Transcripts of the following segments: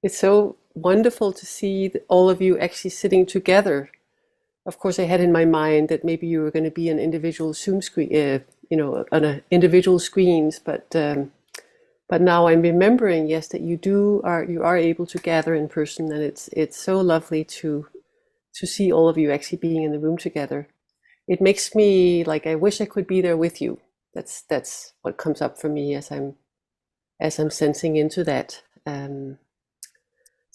It's so wonderful to see all of you actually sitting together. Of course, I had in my mind that maybe you were going to be on individual Zoom screen, on a individual screens, but now I'm remembering, yes, that you are able to gather in person, and it's so lovely to see all of you actually being in the room together. It makes me like I wish I could be there with you. That's what comes up for me as I'm sensing into that.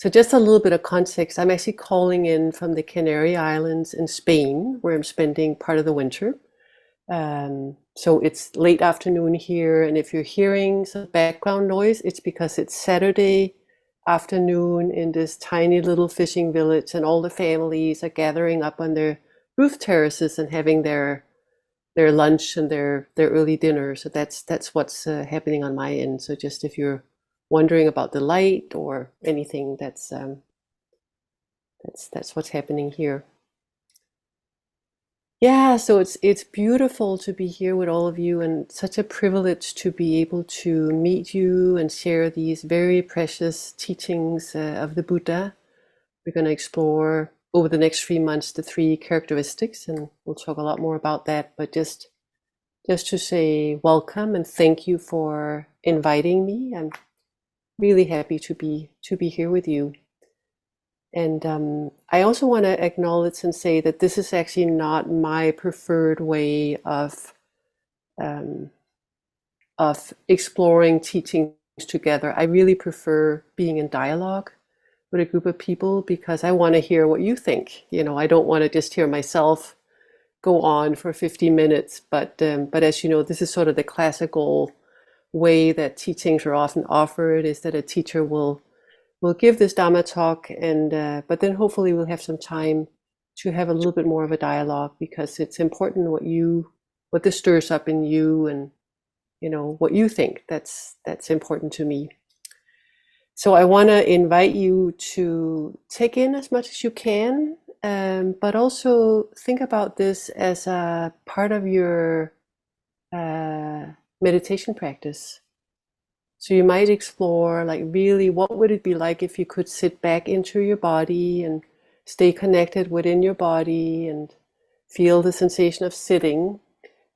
So just a little bit of context. I'm actually calling in from the Canary Islands in Spain, where I'm spending part of the winter. So it's late afternoon here, and if you're hearing some background noise, it's because it's Saturday afternoon in this tiny little fishing village, and all the families are gathering up on their roof terraces and having their lunch and their early dinner. So that's what's happening on my end. So just if you're wondering about the light or anything, that's what's happening here. Yeah, so it's beautiful to be here with all of you, and such a privilege to be able to meet you and share these very precious teachings of the Buddha. We're going to explore over the next 3 months the three characteristics, and we'll talk a lot more about that. But just to say welcome and thank you for inviting me. I'm really happy to be here with you. And I also want to acknowledge and say that this is actually not my preferred way of exploring teachings together. I really prefer being in dialogue with a group of people because I want to hear what you think. I don't want to just hear myself go on for 50 minutes. But as you know, this is sort of the classical way that teachings are often offered, is that a teacher will give this Dhamma talk, and but then hopefully we'll have some time to have a little bit more of a dialogue, because it's important what this stirs up in you, and what you think. That's important to me. So I want to invite you to take in as much as you can, but also think about this as a part of your meditation practice. So you might explore, like, really, what would it be like if you could sit back into your body and stay connected within your body and feel the sensation of sitting.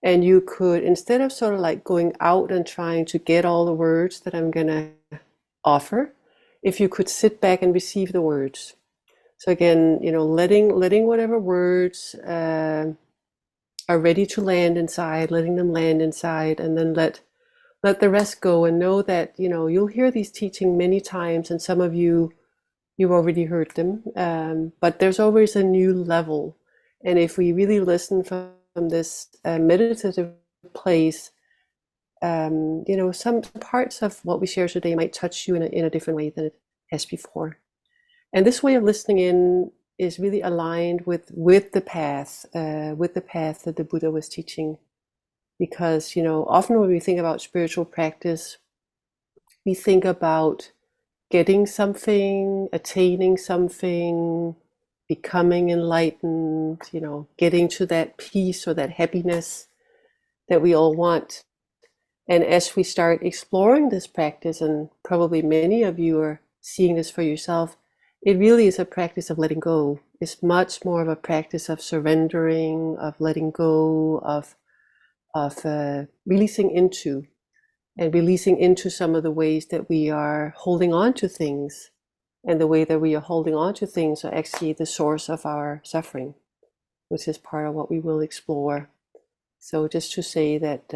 And you could, instead of sort of like going out and trying to get all the words that I'm going to offer, if you could sit back and receive the words. So again, letting whatever words are ready to land inside, letting them land inside, and then let the rest go, and know that you'll hear these teaching many times, and some of you've already heard them, but there's always a new level. And if we really listen from this meditative place, some parts of what we share today might touch you in a different way than it has before. And this way of listening in is really aligned with the path that the Buddha was teaching. Because often when we think about spiritual practice, we think about getting something, attaining something, becoming enlightened, getting to that peace or that happiness that we all want. And as we start exploring this practice, and probably many of you are seeing this for yourself, it really is a practice of letting go. It's much more of a practice of surrendering, of letting go, of releasing into some of the ways that we are holding on to things, and the way that we are holding on to things are actually the source of our suffering, which is part of what we will explore. So just to say that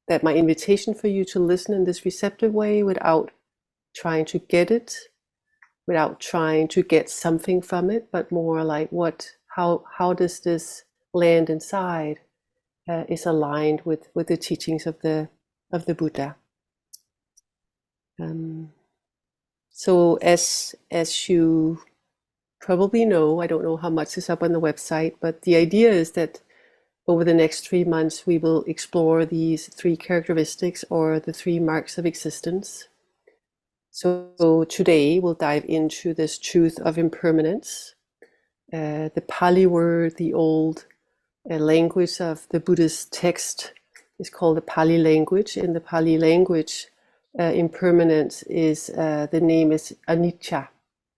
that my invitation for you to listen in this receptive way, without trying to get it, without trying to get something from it, but more like how does this land inside, is aligned with the teachings of the Buddha. So as you probably know, I don't know how much is up on the website, but the idea is that over the next 3 months we will explore these three characteristics, or the three marks of existence. So today we'll dive into this truth of impermanence. The Pali word, the old language of the Buddhist text, is called the Pali language. In the Pali language, impermanence is the name is Anicca,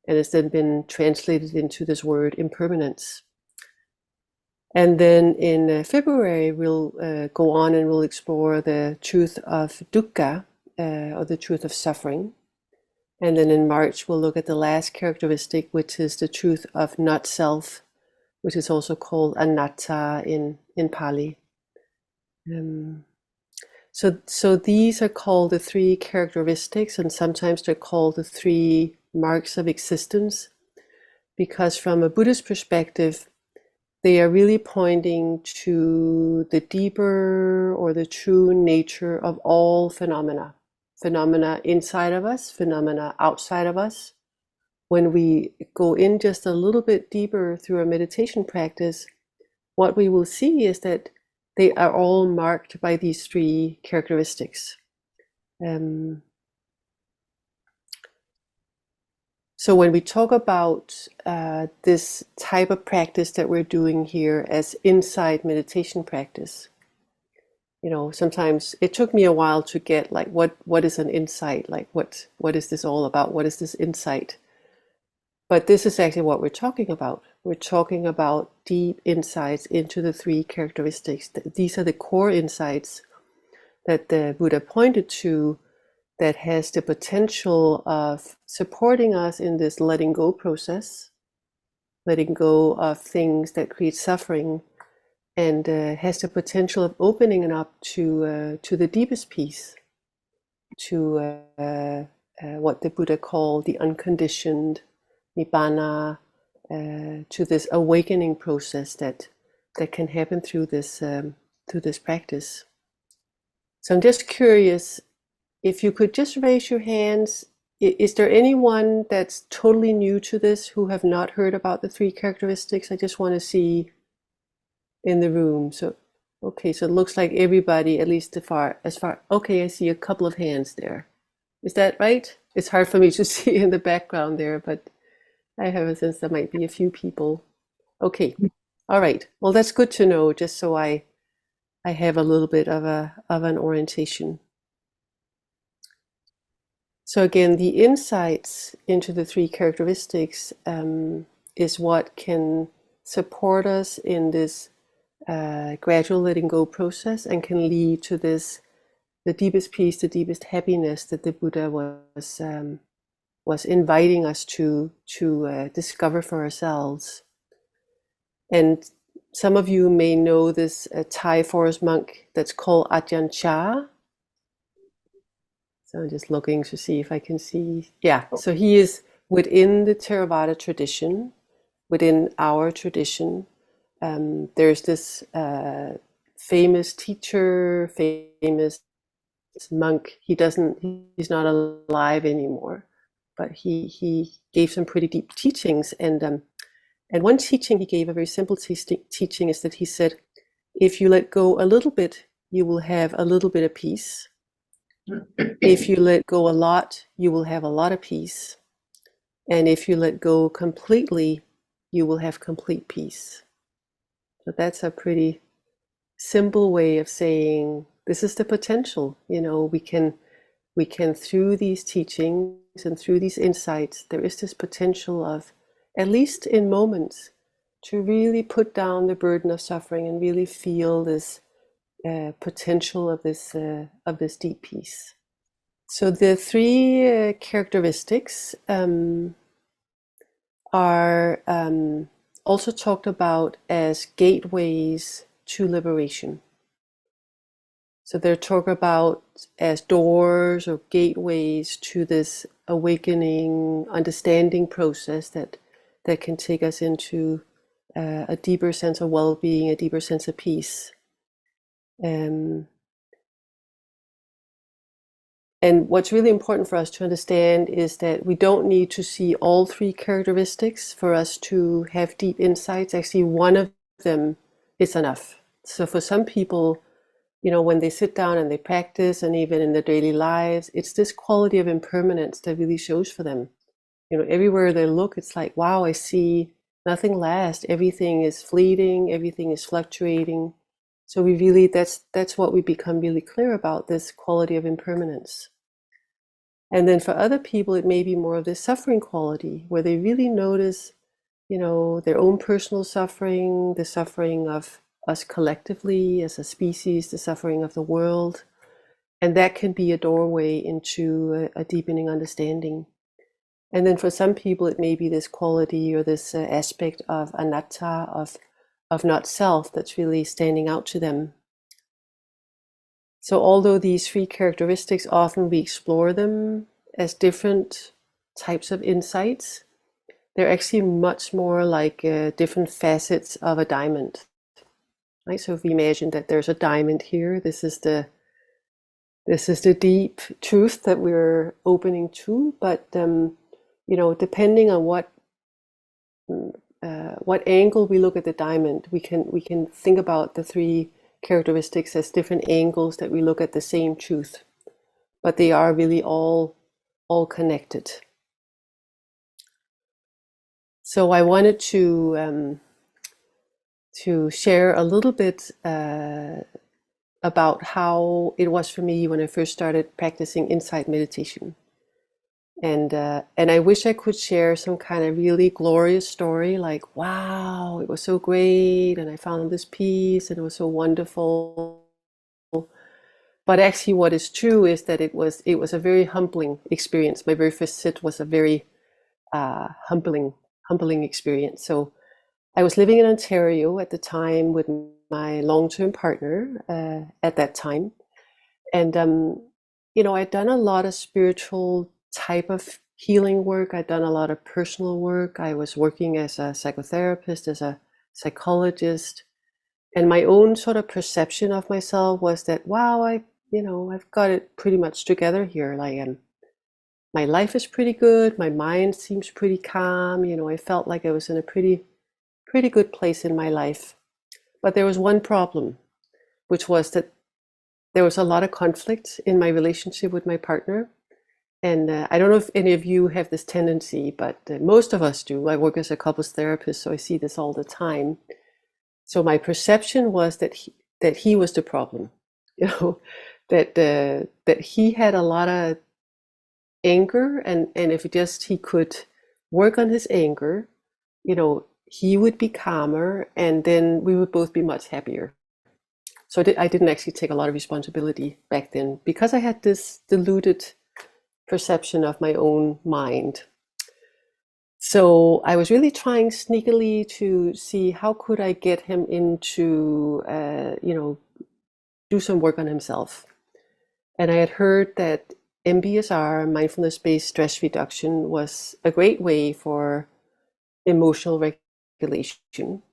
and it's then been translated into this word impermanence. And then in February, we'll go on and we'll explore the truth of Dukkha, or the truth of suffering. And then in March, we'll look at the last characteristic, which is the truth of not self, which is also called Anatta in Pali. So these are called the three characteristics, and sometimes they're called the three marks of existence, because from a Buddhist perspective, they are really pointing to the deeper or the true nature of all phenomena. Phenomena inside of us, phenomena outside of us. When we go in just a little bit deeper through our meditation practice, what we will see is that they are all marked by these three characteristics. So when we talk about this type of practice that we're doing here as insight meditation practice, sometimes it took me a while to get like what is an insight, like what is this all about, what is this insight? But this is actually what we're talking about. We're talking about deep insights into the three characteristics. These are the core insights that the Buddha pointed to, that has the potential of supporting us in this letting go process, letting go of things that create suffering, and has the potential of opening it up to the deepest peace, to what the Buddha called the unconditioned nibbana, to this awakening process that can happen through this practice. So I'm just curious, if you could just raise your hands, is there anyone that's totally new to this who have not heard about the three characteristics? I just want to see in the room. So, okay, so it looks like everybody, at least okay, I see a couple of hands there. Is that right? It's hard for me to see in the background there, but I have a sense there might be a few people. Okay, all right. Well, that's good to know, just so I have a little bit of an orientation. So again, the insights into the three characteristics is what can support us in this gradual letting go process, and can lead to this, the deepest peace, the deepest happiness that the Buddha was inviting us to discover for ourselves. And some of you may know this Thai forest monk that's called Ajahn Chah. So I'm just looking to see if I can see. Yeah, so he is within the Theravada tradition, within our tradition. There's this famous teacher, famous monk. He's not alive anymore, but he gave some pretty deep teachings. And one teaching he gave, a very simple teaching, is that he said, if you let go a little bit, you will have a little bit of peace. If you let go a lot, you will have a lot of peace. And if you let go completely, you will have complete peace. So that's a pretty simple way of saying this is the potential. We can through these teachings and through these insights, there is this potential of, at least in moments, to really put down the burden of suffering and really feel this potential of this deep peace. So the three characteristics are also talked about as gateways to liberation. So they're talked about as doors or gateways to this awakening, understanding process that can take us into a deeper sense of well-being, a deeper sense of peace. And what's really important for us to understand is that we don't need to see all three characteristics for us to have deep insights. Actually, one of them is enough. So for some people, when they sit down and they practice, and even in their daily lives, it's this quality of impermanence that really shows for them. Everywhere they look, it's like, wow, I see nothing lasts. Everything is fleeting, everything is fluctuating. So we really, that's what we become really clear about, this quality of impermanence. And then for other people, it may be more of this suffering quality where they really notice, their own personal suffering, the suffering of us collectively as a species, the suffering of the world. And that can be a doorway into a deepening understanding. And then for some people, it may be this quality or this aspect of anatta, of not self, that's really standing out to them. So although these three characteristics, often we explore them as different types of insights, they're actually much more like different facets of a diamond. Right? So if we imagine that there's a diamond here, this is the deep truth that we're opening to. But depending on what angle we look at the diamond, we can think about the three characteristics as different angles that we look at the same truth, but they are really all connected. So I wanted to share a little bit about how it was for me when I first started practicing insight meditation. And I wish I could share some kind of really glorious story, like, wow, it was so great, and I found this peace, and it was so wonderful. But actually, what is true is that it was a very humbling experience. My very first sit was a very humbling experience. So I was living in Ontario at the time with my long-term partner at that time, and I'd done a lot of spiritual type of healing work. I'd done a lot of personal work. I was working as a psychotherapist, as a psychologist, and my own sort of perception of myself was that, wow, I've got it pretty much together here. Like, my life is pretty good. My mind seems pretty calm. I felt like I was in a pretty good place in my life. But there was one problem, which was that there was a lot of conflict in my relationship with my partner. And I don't know if any of you have this tendency, but most of us do. I work as a couples therapist, so I see this all the time. So my perception was that he was the problem, that he had a lot of anger, and if he could work on his anger, he would be calmer, and then we would both be much happier. So I didn't actually take a lot of responsibility back then because I had this diluted perception of my own mind. So I was really trying sneakily to see how could I get him into, do some work on himself. And I had heard that MBSR, mindfulness-based stress reduction, was a great way for emotional regulation.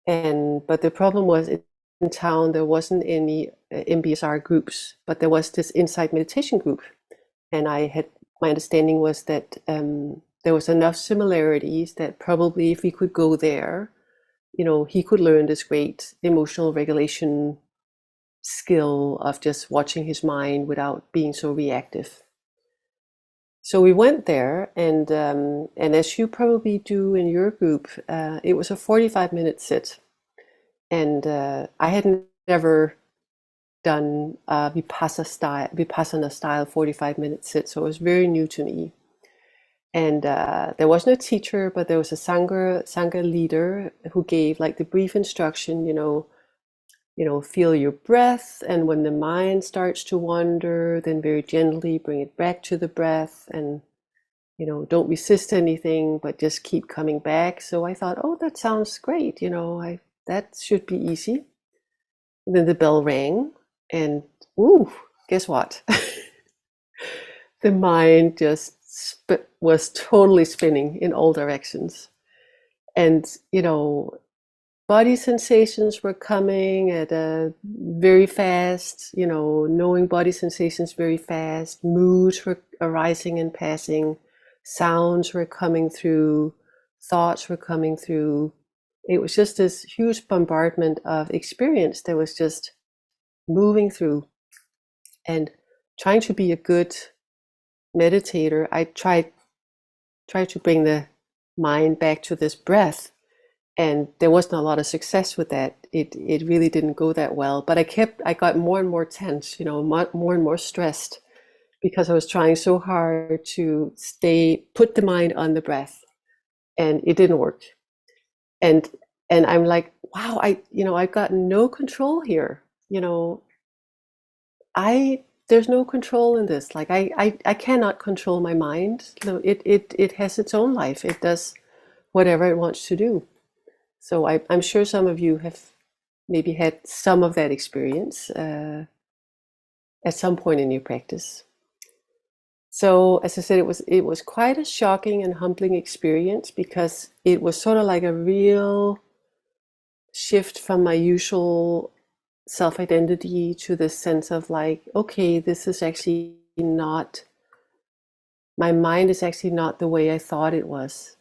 But the problem was in town there wasn't any MBSR groups, but there was this insight meditation group. And my understanding was that there was enough similarities that probably if we could go there, he could learn this great emotional regulation skill of just watching his mind without being so reactive. So we went there, and as you probably do in your group, it was a 45-minute sit. And I had never done Vipassana style 45-minute sit, so it was very new to me. And there was no teacher, but there was a Sangha leader who gave like the brief instruction, feel your breath, and when the mind starts to wander, then very gently bring it back to the breath, and don't resist anything, but just keep coming back. So I thought, oh, that sounds great, that should be easy. And then the bell rang, and ooh, guess what? The mind just was totally spinning in all directions. And, body sensations were coming at a very fast, knowing body sensations very fast. Moods were arising and passing. Sounds were coming through. Thoughts were coming through. It was just this huge bombardment of experience that was just moving through. And trying to be a good meditator, I tried to bring the mind back to this breath, and there wasn't a lot of success with that. It really didn't go that well. But I got more and more tense, more and more stressed, because I was trying so hard to put the mind on the breath, and it didn't work. And I'm like, wow, I've got no control here. I There's no control in this. Like I cannot control my mind. No, it has its own life. It does whatever it wants to do. So I'm sure some of you have maybe had some of that experience at some point in your practice. So as I said, it was quite a shocking and humbling experience, because it was sort of like a real shift from my usual self-identity to this sense of like, okay, this is actually not, my mind is actually not the way I thought it was.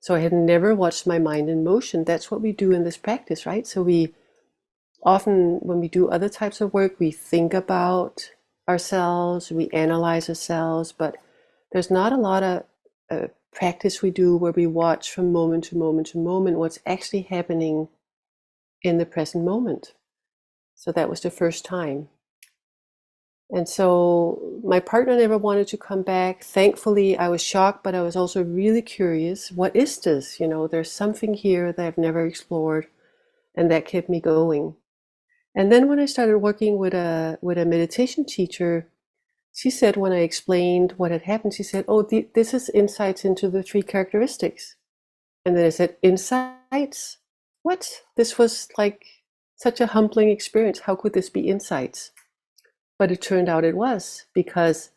So I had never watched my mind in motion. That's what we do in this practice, right? So we often, when we do other types of work, we think about ourselves, we analyze ourselves, but there's not a lot of practice we do where we watch from moment to moment to moment what's actually happening in the present moment. So that was the first time. And so my partner never wanted to come back. Thankfully, I was shocked, but I was also really curious. What is this? There's something here that I've never explored, and that kept me going. And then when I started working with a meditation teacher, she said, when I explained what had happened, she said, "Oh, this is insights into the three characteristics." And then I said, "Insights? What?" This was like such a humbling experience. How could this be insights? But it turned out it was, because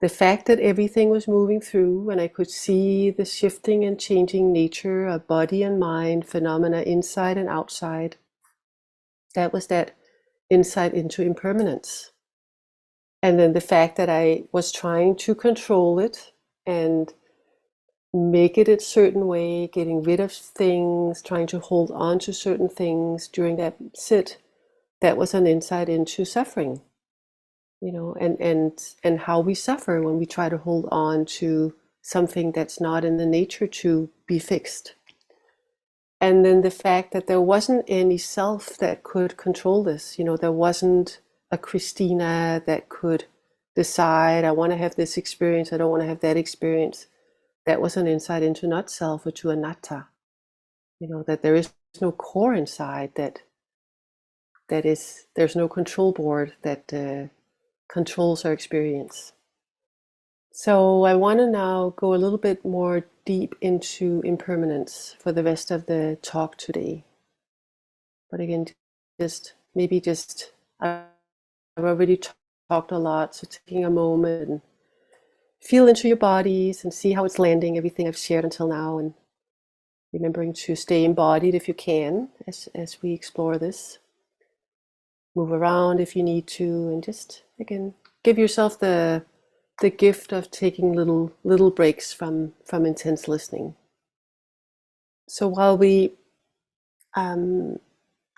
the fact that everything was moving through and I could see the shifting and changing nature of body and mind, phenomena inside and outside, that was that insight into impermanence. And then the fact that I was trying to control it and make it a certain way, getting rid of things, trying to hold on to certain things during that sit, that was an insight into suffering, and how we suffer when we try to hold on to something that's not in the nature to be fixed. And then the fact that there wasn't any self that could control this. There wasn't a Kristina that could decide, I want to have this experience, I don't want to have that experience. That was an insight into not self, or to Anatta. That there is no core inside, there's no control board that controls our experience. So I want to now go a little bit more deep into impermanence for the rest of the talk today. But again, I've already talked a lot, so taking a moment and feel into your bodies and see how it's landing, everything I've shared until now, and remembering to stay embodied if you can, as we explore this. Move around if you need to, and just, again, give yourself the gift of taking little breaks from intense listening. So while we can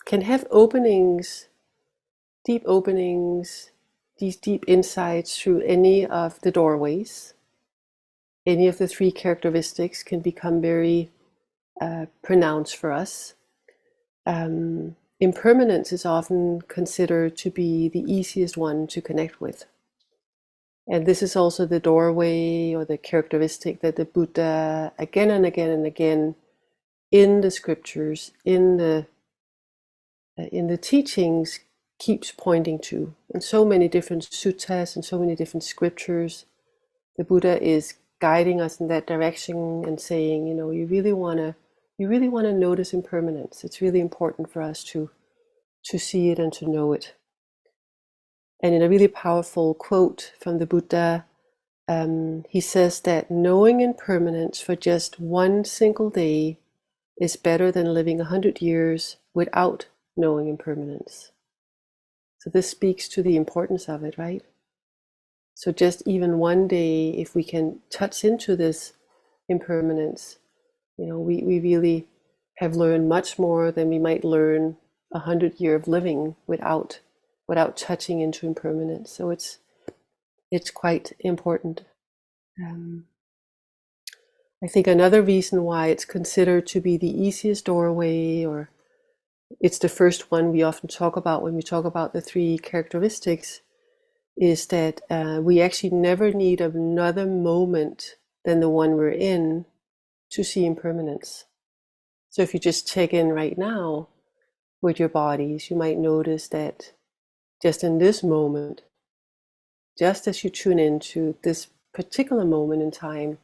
have openings, deep openings, these deep insights through any of the doorways, any of the three characteristics can become very pronounced for us. Impermanence is often considered to be the easiest one to connect with. And this is also the doorway or the characteristic that the Buddha again and again and again in the scriptures, in the teachings, keeps pointing to. In so many different suttas and so many different scriptures, the Buddha is guiding us in that direction and saying, you really want to notice impermanence. It's really important for us to see it and to know it. And in a really powerful quote from the Buddha, he says that knowing impermanence for just one single day is better than living 100 years without knowing impermanence. So this speaks to the importance of it, right? So just even one day, if we can touch into this impermanence, we really have learned much more than we might learn 100 years of living without touching into impermanence. So it's quite important. I think another reason why it's considered to be the easiest doorway, or it's the first one we often talk about when we talk about the three characteristics, is that we actually never need another moment than the one we're in to see impermanence. So if you just check in right now with your bodies, you might notice that just in this moment, just as you tune into this particular moment in time,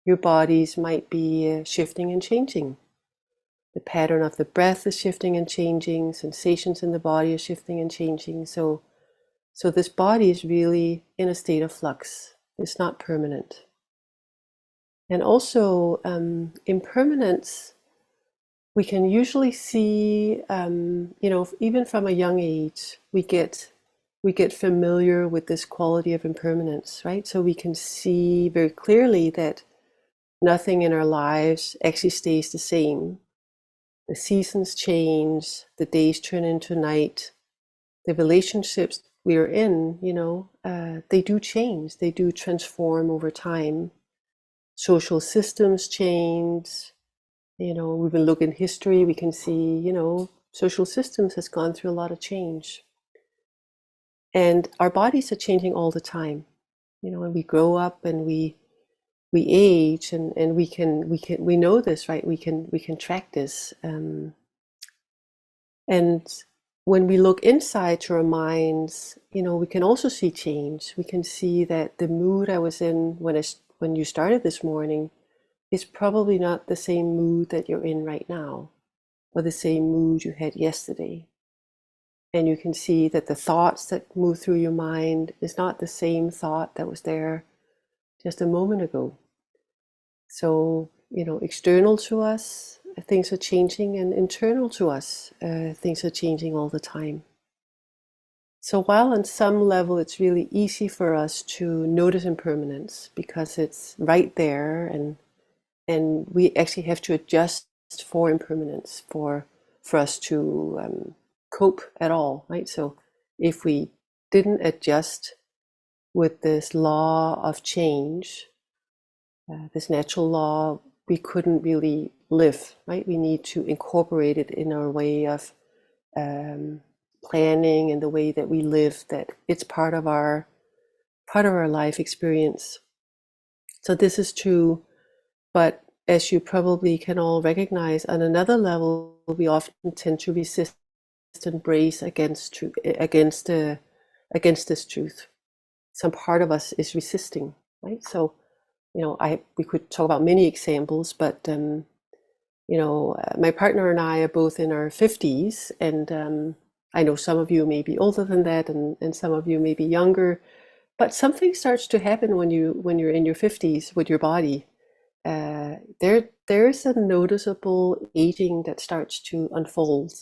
your bodies might be shifting and changing. The pattern of the breath is shifting and changing, sensations in the body are shifting and changing. So this body is really in a state of flux. It's not permanent. And also impermanence, we can usually see, even from a young age, we get familiar with this quality of impermanence, right? So we can see very clearly that nothing in our lives actually stays the same. The seasons change, the days turn into night, the relationships we're in, they do change, they do transform over time. Social systems change. We can look in history, we can see, social systems has gone through a lot of change. And our bodies are changing all the time. When we grow up and we age, and we know this, right? We can track this. And when we look inside to our minds, we can also see change. We can see that the mood I was in when you started this morning is probably not the same mood that you're in right now, or the same mood you had yesterday. And you can see that the thoughts that move through your mind is not the same thought that was there just a moment ago. So, external to us, things are changing, and internal to us, things are changing all the time. So while on some level it's really easy for us to notice impermanence because it's right there, and we actually have to adjust for impermanence for us to cope at all, right? So if we didn't adjust with this law of change, this natural law, we couldn't really live, right? We need to incorporate it in our way of planning and the way that we live, that it's part of our life experience. So this is true, but as you probably can all recognize, on another level, we often tend to resist and brace against this truth. Some part of us is resisting, right? So, we could talk about many examples, but my partner and I are both in our 50s, and I know some of you may be older than that, and some of you may be younger, but something starts to happen when you're in your 50s with your body. There's a noticeable aging that starts to unfold,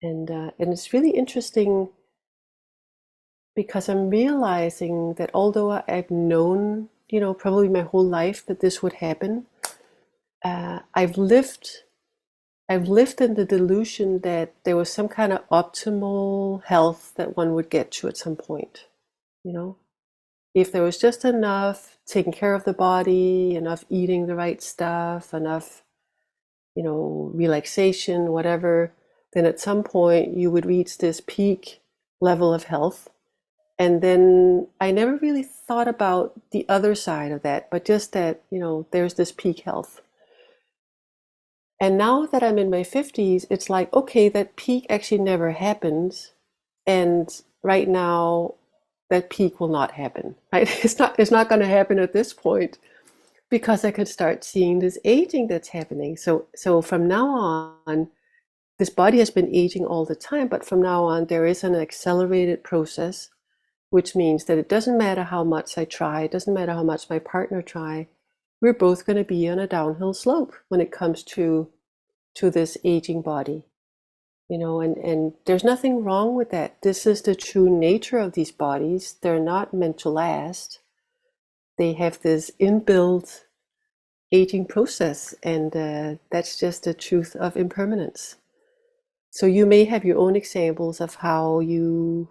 and it's really interesting because I'm realizing that although I've known, probably my whole life that this would happen, I've lived in the delusion that there was some kind of optimal health that one would get to at some point. If there was just enough taking care of the body, enough eating the right stuff, enough, relaxation, whatever, then at some point you would reach this peak level of health. And then I never really thought about the other side of that, but just that, there's this peak health. And now that I'm in my 50s, it's like, okay, that peak actually never happens. And right now, that peak will not happen, right? It's not going to happen at this point, because I can start seeing this aging that's happening. So from now on, this body has been aging all the time, but from now on, there is an accelerated process, which means that it doesn't matter how much I try, it doesn't matter how much my partner try, we're both going to be on a downhill slope when it comes to this aging body. And there's nothing wrong with that. This is the true nature of these bodies. They're not meant to last. They have this inbuilt aging process, and that's just the truth of impermanence. So you may have your own examples of how you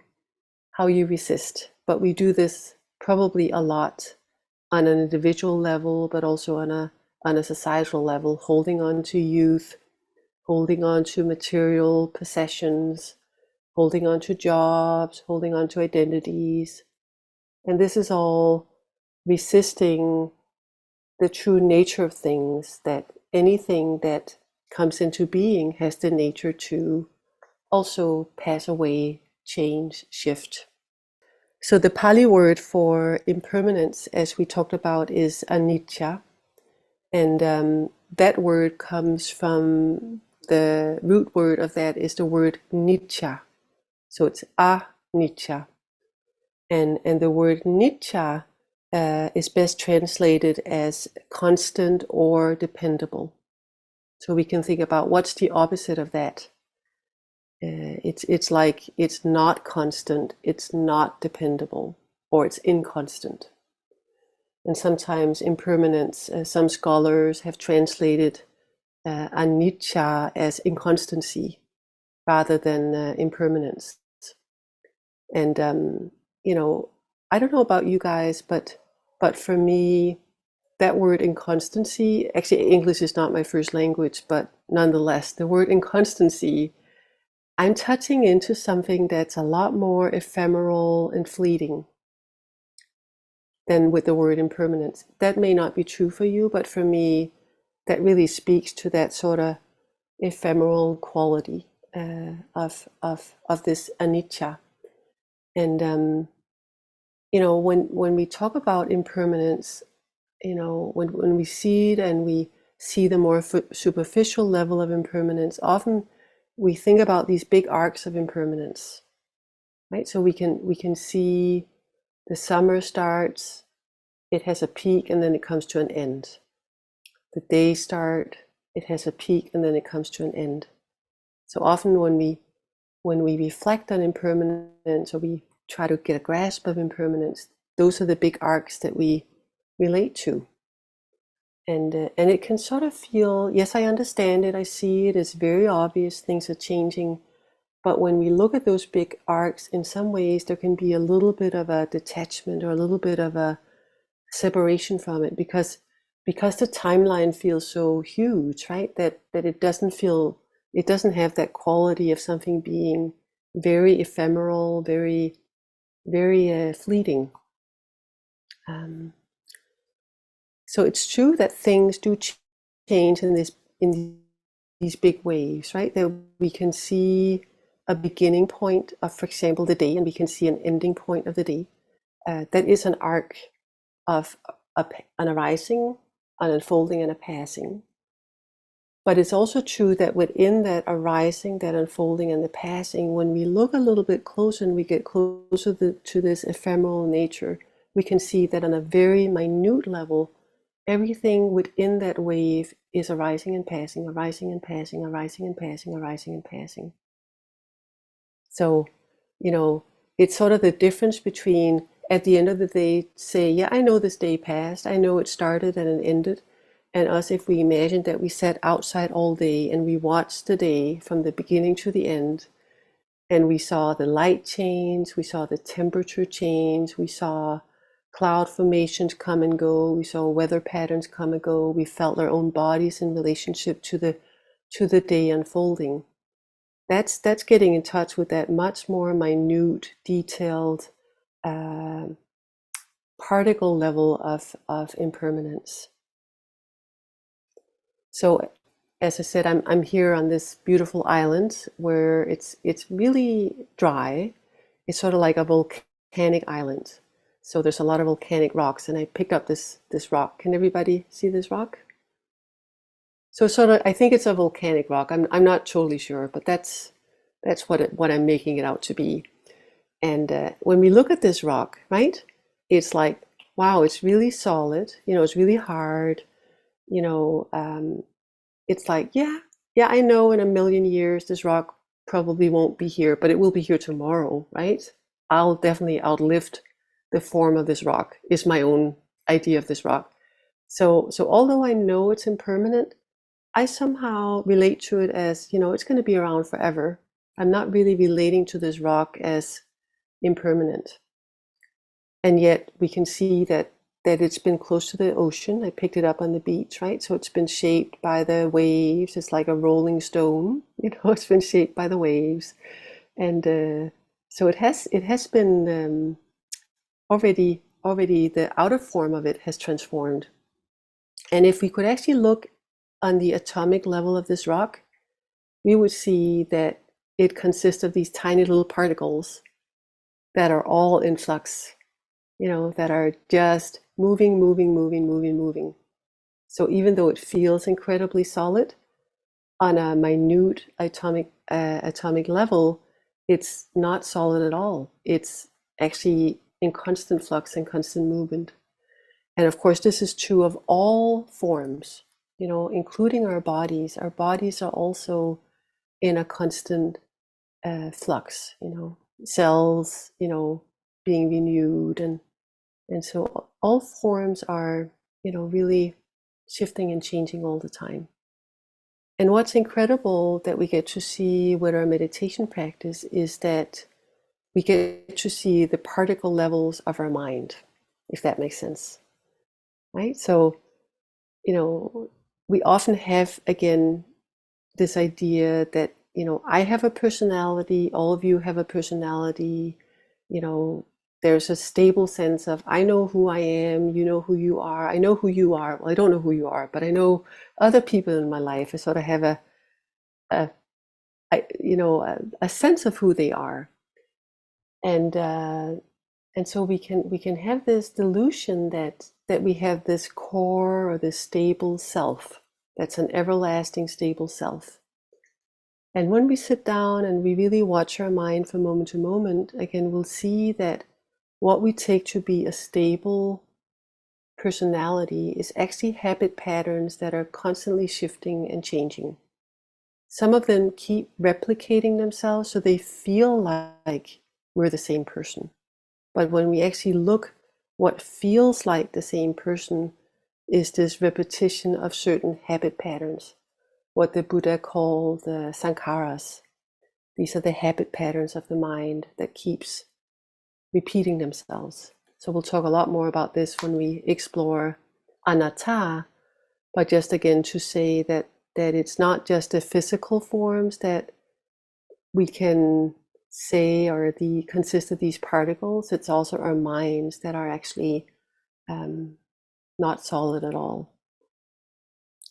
resist, but we do this probably a lot on an individual level, but also on a societal level, holding on to youth, holding on to material possessions, holding on to jobs, holding on to identities, And this is all resisting the true nature of things, that anything that comes into being has the nature to also pass away, change, shift. So the Pali word for impermanence, as we talked about, is anicca. And that word comes from, the root word of that is the word nitya. So it's anicca. And the word nitya is best translated as constant or dependable. So we can think about what's the opposite of that. It's like it's not constant, it's not dependable, or it's inconstant. And sometimes impermanence, some scholars have translated anicca as inconstancy rather than impermanence. And you know, I don't know about you guys, but for me, that word inconstancy, actually English is not my first language, but nonetheless, the word inconstancy, I'm touching into something that's a lot more ephemeral and fleeting than with the word impermanence. That may not be true for you, but for me, that really speaks to that sort of ephemeral quality of this anicca. And you know, when we talk about impermanence, you know, when we see it and we see the more superficial level of impermanence, often we think about these big arcs of impermanence, right? So we can see the summer starts, it has a peak and then it comes to an end. The day start, it has a peak and then it comes to an end. So often when we reflect on impermanence, or we try to get a grasp of impermanence, those are the big arcs that we relate to. And it can sort of feel, yes, I understand it, I see it, it's very obvious, things are changing. But when we look at those big arcs, in some ways there can be a little bit of a detachment or a little bit of a separation from it, because the timeline feels so huge, right? That it doesn't feel, it doesn't have that quality of something being very ephemeral, very fleeting. So it's true that things do change in these big waves, right? That we can see a beginning point of, for example, the day, and we can see an ending point of the day. That is an arc of an arising, an unfolding, and a passing. But it's also true that within that arising, that unfolding, and the passing, when we look a little bit closer and we get closer to this ephemeral nature, we can see that on a very minute level, everything within that wave is arising and passing, arising and passing, arising and passing, arising and passing. So, you know, it's sort of the difference between, at the end of the day, say, yeah, I know this day passed, I know it started and it ended. And us, if we imagine that we sat outside all day and we watched the day from the beginning to the end, and we saw the light change, we saw the temperature change, we saw cloud formations come and go, we saw weather patterns come and go, we felt our own bodies in relationship to the day unfolding. That's getting in touch with that much more minute, detailed particle level of impermanence. So, as I said, I'm here on this beautiful island where it's really dry. It's sort of like a volcanic island. So there's a lot of volcanic rocks, and I picked up this rock. Can everybody see this rock? So sort of, I think it's a volcanic rock. I'm not totally sure, but that's what I'm making it out to be. And when we look at this rock, right, it's like, wow, it's really solid. You know, it's really hard. You know, it's like, yeah, I know in a million years this rock probably won't be here, but it will be here tomorrow, right? I'll definitely outlive the form of this rock, is my own idea of this rock. So although I know it's impermanent, I somehow relate to it as, you know, it's going to be around forever. I'm not really relating to this rock as impermanent. And yet we can see that it's been close to the ocean. I picked it up on the beach, right? So it's been shaped by the waves. It's like a rolling stone, you know, it's been shaped by the waves. And so it has been already the outer form of it has transformed. And if we could actually look on the atomic level of this rock, we would see that it consists of these tiny little particles that are all in flux, that are just moving. So even though it feels incredibly solid, on a minute atomic level, it's not solid at all. It's actually in constant flux and constant movement. And of course, this is true of all forms, including our bodies. Our bodies are also in a constant flux, cells, being renewed. And so all forms are, really shifting and changing all the time. And what's incredible that we get to see with our meditation practice is that we get to see the particle levels of our mind, if that makes sense, right? So, we often have, again, this idea that, I have a personality, all of you have a personality, there's a stable sense of, I know who I am, you know who you are, I know who you are. Well, I don't know who you are, but I know other people in my life. I sort of have a a sense of who they are. And so we can have this delusion that we have this core or this stable self that's an everlasting stable self. And when we sit down and we really watch our mind from moment to moment, again, we'll see that what we take to be a stable personality is actually habit patterns that are constantly shifting and changing. Some of them keep replicating themselves so they feel like we're the same person. But when we actually look, what feels like the same person is this repetition of certain habit patterns, what the Buddha called the sankharas. These are the habit patterns of the mind that keeps repeating themselves. So we'll talk a lot more about this when we explore anatta, but just again to say that it's not just the physical forms that we can say are consist of these particles, it's also our minds that are actually not solid at all.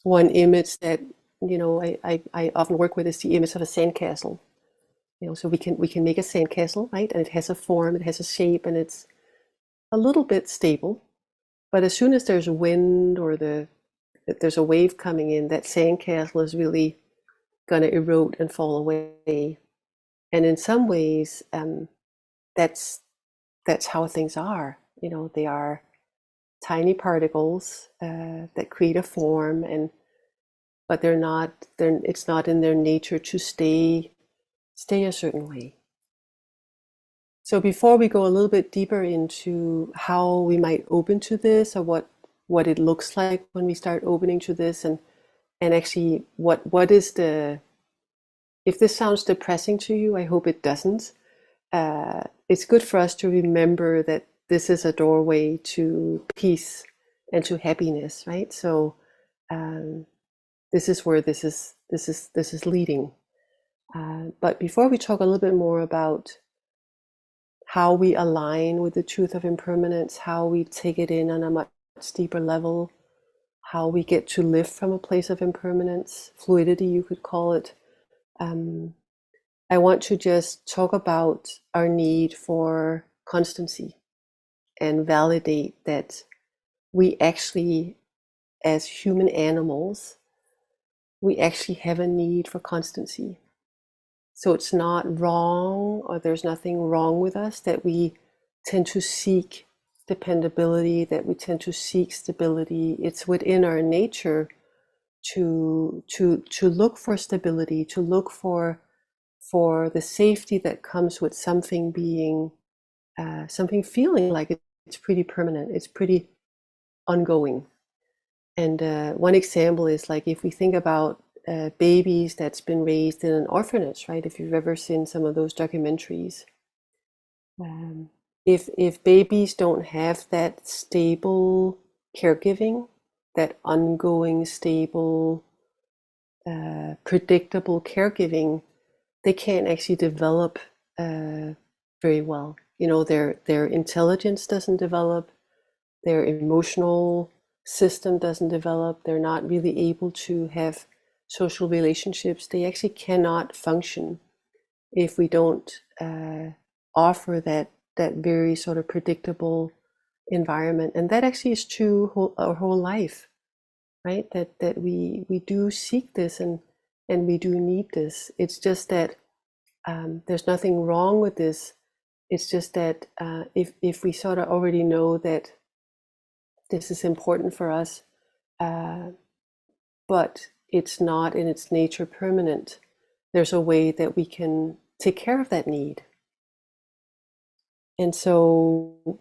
One image that I often work with is the image of a sandcastle. So we can make a sandcastle, right? And it has a form, it has a shape, and it's a little bit stable. But as soon as there's a wind or there's a wave coming in, that sandcastle is really going to erode and fall away. And in some ways, that's how things are. They are tiny particles that create a form, but they're not. It's not in their nature to stay a certain way. So before we go a little bit deeper into how we might open to this, or what it looks like when we start opening to this, and actually what is the, if this sounds depressing to you, I hope it doesn't. It's good for us to remember that this is a doorway to peace and to happiness, right? So this is where this is leading. But before we talk a little bit more about how we align with the truth of impermanence, how we take it in on a much deeper level, how we get to live from a place of impermanence, fluidity, you could call it. I want to just talk about our need for constancy and validate that we actually, as human animals, we actually have a need for constancy. So it's not wrong, or there's nothing wrong with us, that we tend to seek dependability, that we tend to seek stability. It's within our nature to look for stability, to look for the safety that comes with something being, something feeling like it's pretty permanent, it's pretty ongoing. And one example is, like, if we think about babies that's been raised in an orphanage, right? If you've ever seen some of those documentaries, if babies don't have that stable caregiving, that ongoing, stable, predictable caregiving, they can't actually develop very well. You know, their intelligence doesn't develop, their emotional system doesn't develop, they're not really able to have social relationships. They actually cannot function if we don't offer that very sort of predictable environment. And that actually is true our whole life, right? That we do seek this, and we do need this. It's just that there's nothing wrong with this. It's just that if we sort of already know that this is important for us, but it's not in its nature permanent, there's a way that we can take care of that need. And so,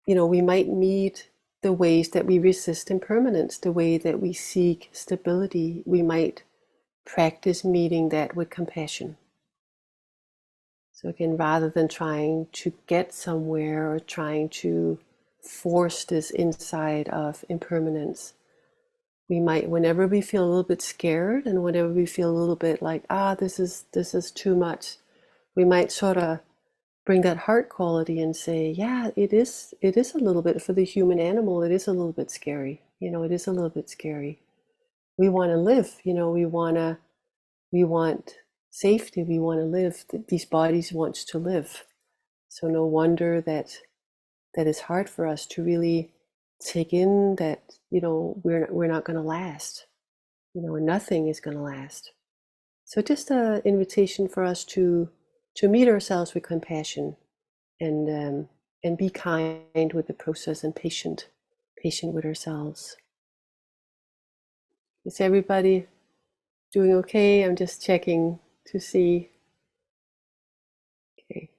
you know, we might meet the ways that we resist impermanence, the way that we seek stability. We might practice meeting that with compassion. So again, rather than trying to get somewhere or trying to force this inside of impermanence, we might, whenever we feel a little bit scared and whenever we feel a little bit like, this is too much, we might sort of bring that heart quality and say, yeah, it is a little bit, for the human animal, it is a little bit scary. You know, it is a little bit scary. We want to live, you know, we want safety, we want to live. These bodies wants to live. So no wonder that it's hard for us to really take in that, you know, we're not going to last, you know, nothing is going to last. So just an invitation for us to meet ourselves with compassion, and be kind with the process, and patient with ourselves. Is everybody doing okay? I'm just checking to see. Okay,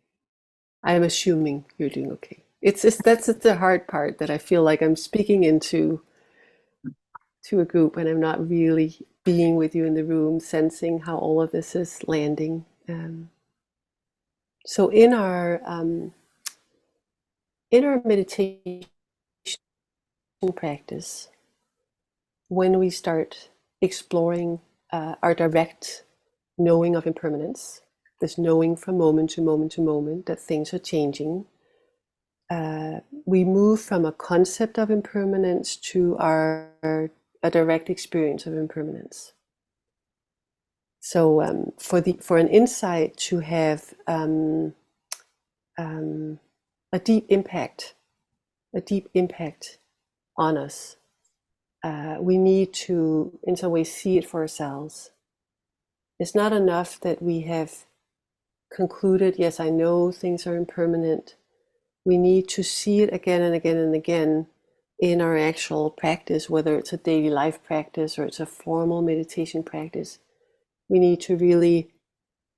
I'm assuming you're doing okay. It's just that's the hard part, that I feel like I'm speaking into a group and I'm not really being with you in the room, sensing how all of this is landing. So in our meditation practice, when we start exploring our direct knowing of impermanence, this knowing from moment to moment to moment that things are changing, we move from a concept of impermanence to a direct experience of impermanence. So for an insight to have a deep impact on us, we need to, in some ways, see it for ourselves. It's not enough that we have concluded, yes, I know things are impermanent. We need to see it again and again and again in our actual practice, whether it's a daily life practice or it's a formal meditation practice. We need to really,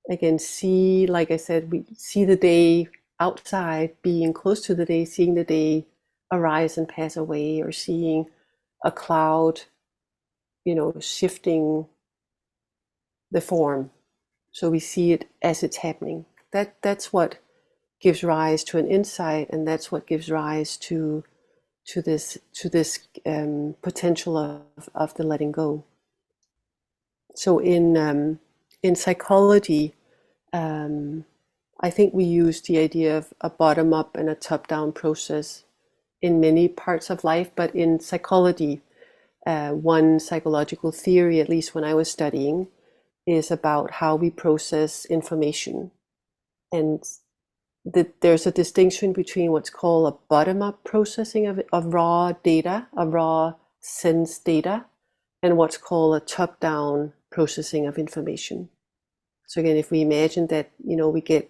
again, see, like I said, we see the day outside, being close to the day, seeing the day arise and pass away, or seeing a cloud, you know, shifting the form. So we see it as it's happening. That's what gives rise to an insight, and that's what gives rise to this potential of the letting go. So in psychology, I think we use the idea of a bottom up and a top down process in many parts of life, but in psychology, one psychological theory, at least when I was studying, is about how we process information. And there's a distinction between what's called a bottom-up processing of raw data, of raw sense data, and what's called a top-down processing of information. So again, if we imagine that, you know, we get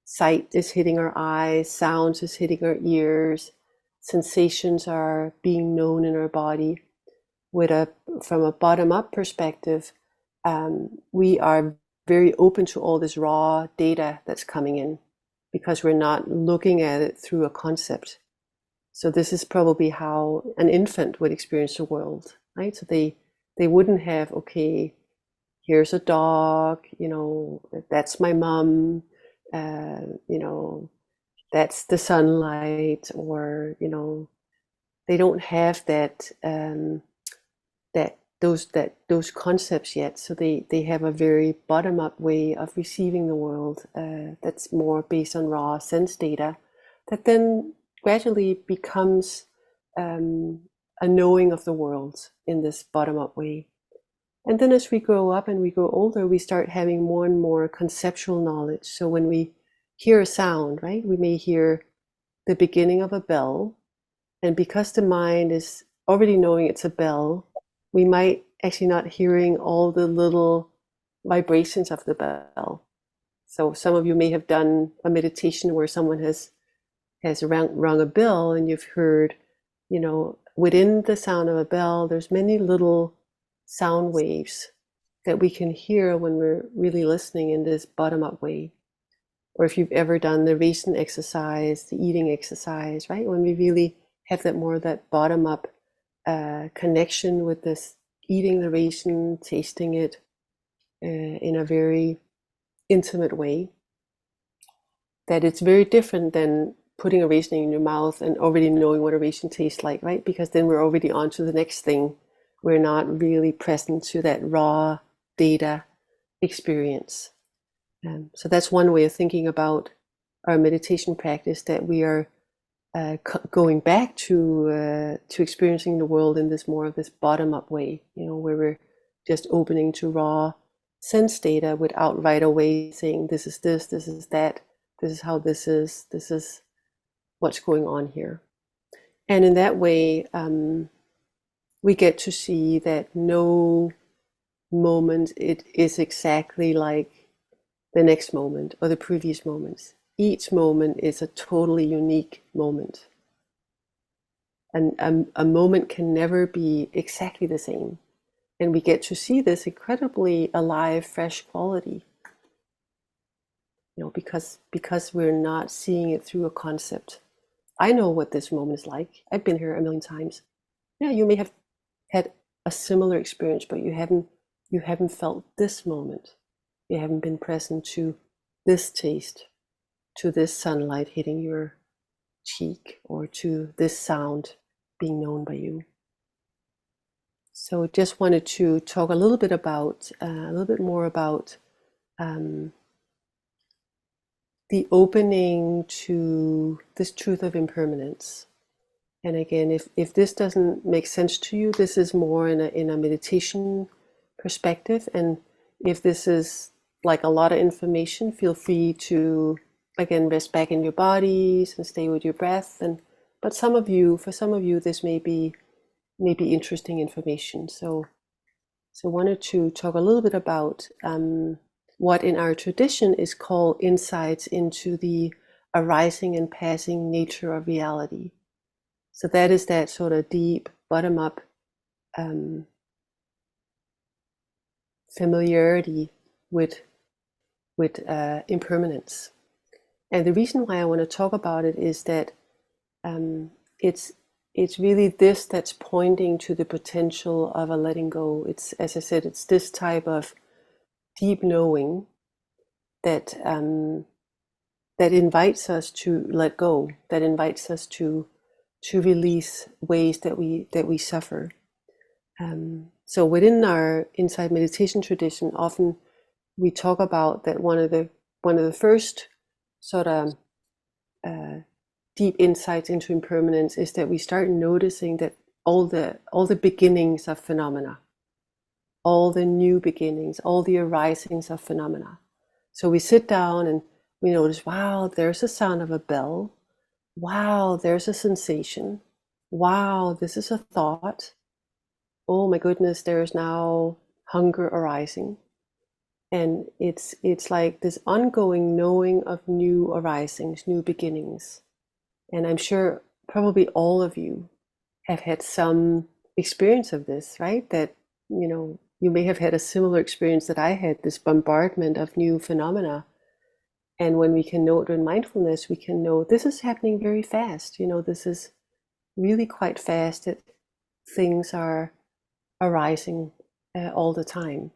sight is hitting our eyes, sounds is hitting our ears, sensations are being known in our body. From a bottom-up perspective, we are very open to all this raw data that's coming in, because we're not looking at it through a concept. So this is probably how an infant would experience the world, right? So they wouldn't have, okay, here's a dog, you know, that's my mom, you know, that's the sunlight, or, you know, they don't have those concepts yet. So they have a very bottom-up way of receiving the world, that's more based on raw sense data. that then gradually becomes a knowing of the world in this bottom-up way. And then as we grow up and we grow older, we start having more and more conceptual knowledge. So when we hear a sound, right, we may hear the beginning of a bell, and because the mind is already knowing it's a bell, we might actually not hearing all the little vibrations of the bell. So some of you may have done a meditation where someone has rung a bell, and you've heard, within the sound of a bell, there's many little sound waves that we can hear when we're really listening in this bottom-up way. Or if you've ever done the ration exercise, the eating exercise, right? When we really have that bottom-up connection with this, eating the ration, tasting it in a very intimate way, that it's very different than putting a ration in your mouth and already knowing what a ration tastes like, right? Because then we're already on to the next thing. We're not really present to that raw data experience. So that's one way of thinking about our meditation practice, that we are going back to experiencing the world in this more of this bottom-up way, where we're just opening to raw sense data without right away saying this is that, this is how this is what's going on here. And in that way, we get to see that no moment it is exactly like the next moment or the previous moments. Each moment is a totally unique moment. And a moment can never be exactly the same. And we get to see this incredibly alive, fresh quality. Because we're not seeing it through a concept. I know what this moment is like. I've been here a million times. Yeah, you may have had a similar experience, but you haven't felt this moment. You haven't been present to this taste, to this sunlight hitting your cheek, or to this sound being known by you. So just wanted to talk a little bit more about the opening to this truth of impermanence. And again, if this doesn't make sense to you, this is more in a meditation perspective. And if this is like a lot of information, feel free to, again, rest back in your bodies and stay with your breath. But for some of you, this may be interesting information. So wanted to talk a little bit about what in our tradition is called insights into the arising and passing nature of reality. So that is that sort of deep, bottom-up familiarity with impermanence. And the reason why I want to talk about it is that it's really this that's pointing to the potential of a letting go. It's, as I said, it's this type of deep knowing that that invites us to let go, that invites us to release ways that we suffer. So within our insight meditation tradition, often we talk about that one of the first sort of deep insights into impermanence is that we start noticing that all the beginnings of phenomena, all the new beginnings, all the arisings of phenomena. So we sit down and we notice, wow, there's a sound of a bell. Wow, there's a sensation. Wow, this is a thought. Oh my goodness, there is now hunger arising. And it's like this ongoing knowing of new arisings, new beginnings. And I'm sure probably all of you have had some experience of this, right? That, you may have had a similar experience that I had, this bombardment of new phenomena. And when we can know it in mindfulness, we can know this is happening very fast. This is really quite fast, that things are arising all the time.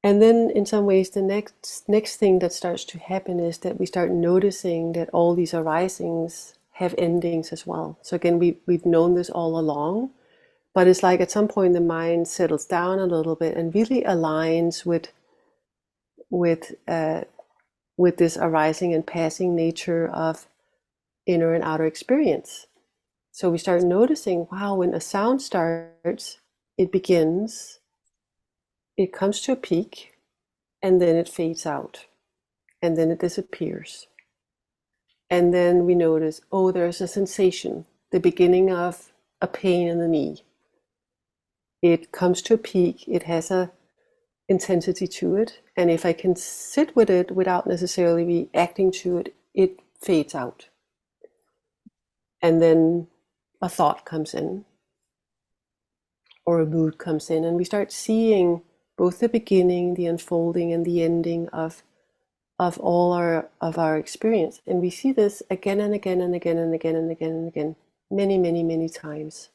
And then in some ways, the next thing that starts to happen is that we start noticing that all these arisings have endings as well. So again, we've known this all along, but it's like at some point the mind settles down a little bit and really aligns with with this arising and passing nature of inner and outer experience. So we start noticing, wow, when a sound starts, it begins, it comes to a peak, and then it fades out, and then it disappears. And then we notice, oh, there's a sensation, the beginning of a pain in the knee. It comes to a peak, it has a intensity to it, and if I can sit with it without necessarily reacting to it, it fades out. And then a thought comes in, or a mood comes in, and we start seeing both the beginning, the unfolding, and the ending of all our experience. And we see this again and again and again and again and again and again, many, many, many times.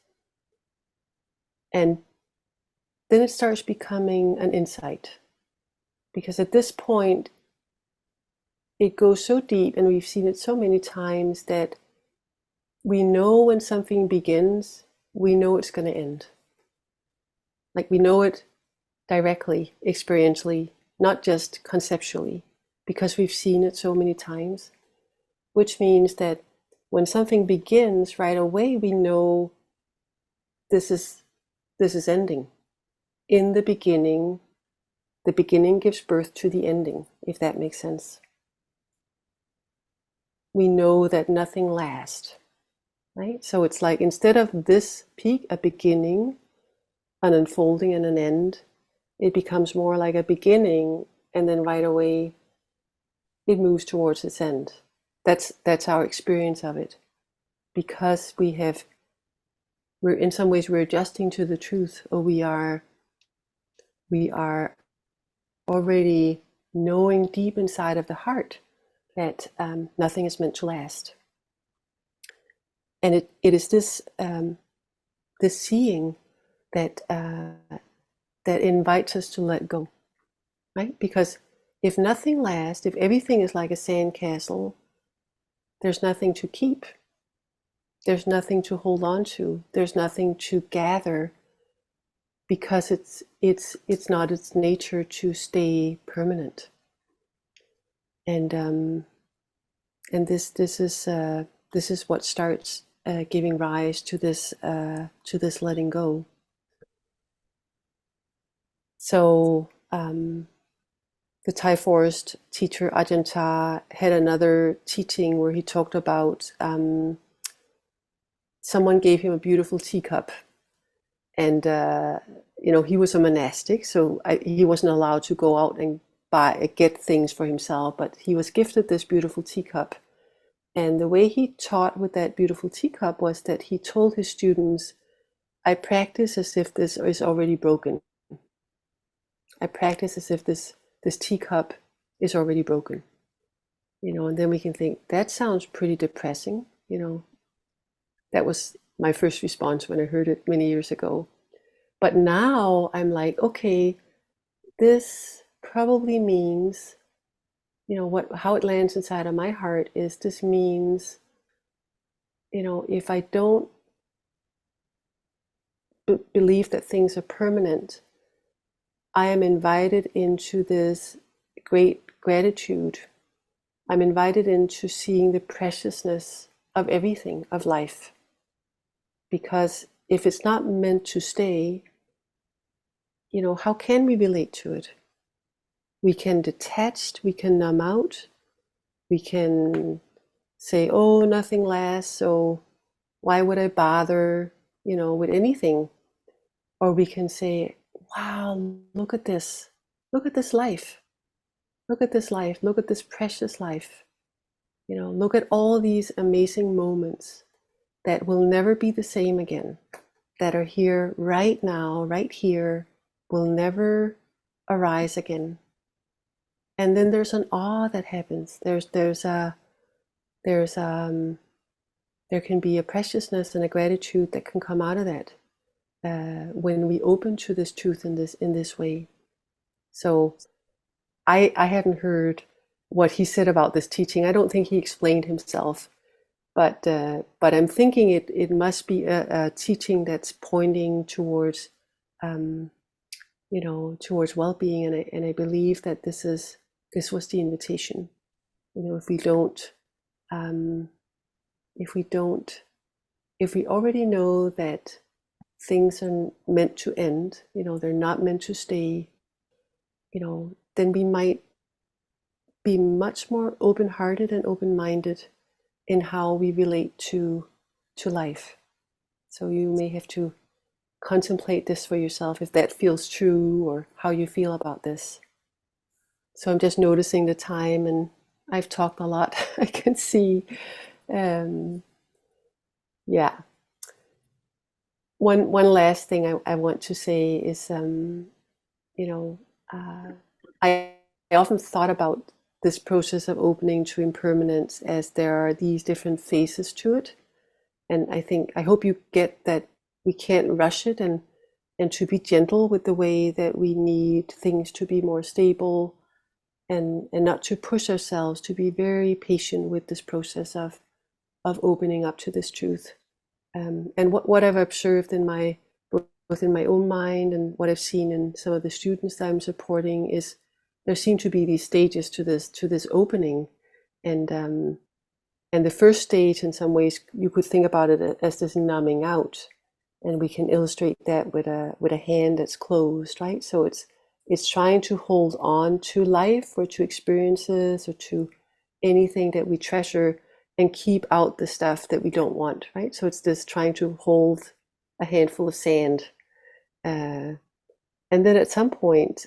And then it starts becoming an insight, because at this point it goes so deep, and we've seen it so many times, that we know when something begins, we know it's going to end. Like we know it directly, experientially, not just conceptually, because we've seen it so many times, which means that when something begins, right away we know this is ending. In the beginning gives birth to the ending, if that makes sense. We know that nothing lasts, right? So it's like, instead of this peak, a beginning, an unfolding, and an end, it becomes more like a beginning, and then right away it moves towards its end. That's our experience of it, because we're in some ways we're adjusting to the truth, or we are already knowing deep inside of the heart that nothing is meant to last. And it is this this seeing that that invites us to let go, right? Because if nothing lasts, if everything is like a sandcastle, there's nothing to keep. There's nothing to hold on to. There's nothing to gather, because it's not its nature to stay permanent. And this is what starts giving rise to this letting go. So the Thai forest teacher Ajahn Chah had another teaching where he talked about someone gave him a beautiful teacup, and he was a monastic, so he wasn't allowed to go out and get things for himself, but he was gifted this beautiful teacup. And the way he taught with that beautiful teacup was that he told his students, I practice as if this is already broken. I practice as if this teacup is already broken. And then we can think, that sounds pretty depressing. That was my first response when I heard it many years ago. But now I'm like, okay, this probably means, how it lands inside of my heart is, this means, if I don't believe that things are permanent, I am invited into this great gratitude. I'm invited into seeing the preciousness of everything, of life. Because if it's not meant to stay, how can we relate to it? We can detach, we can numb out, we can say, oh, nothing lasts, so why would I bother, with anything? Or we can say, wow, look at this life. Look at this life, look at this precious life. Look at all these amazing moments that will never be the same again, that are here right now, right here, will never arise again. And then there's an awe that happens. There can be a preciousness and a gratitude that can come out of that when we open to this truth in this way. So I hadn't heard what he said about this teaching. I don't think he explained himself, but I'm thinking it must be a teaching that's pointing towards towards well-being, and I believe that this was the invitation. If we don't, um, if we don't, if we already know that things are meant to end, they're not meant to stay, then we might be much more open-hearted and open-minded in how we relate to life. So you may have to contemplate this for yourself if that feels true or how you feel about this. So I'm just noticing the time, and I've talked a lot. I can see. Um, yeah. One last thing I want to say is, you know, uh, I often thought about this process of opening to impermanence as there are these different phases to it. And I hope you get that we can't rush it, and to be gentle with the way that we need things to be more stable, and not to push ourselves, to be very patient with this process of opening up to this truth. And what I've observed in my within my own mind, and what I've seen in some of the students that I'm supporting, is there seem to be these stages to this opening. And um, and the first stage, in some ways, you could think about it as this numbing out, and we can illustrate that with a hand that's closed, right? So it's trying to hold on to life, or to experiences, or to anything that we treasure, and keep out the stuff that we don't want, right? So it's this trying to hold a handful of sand, uh, and then at some point,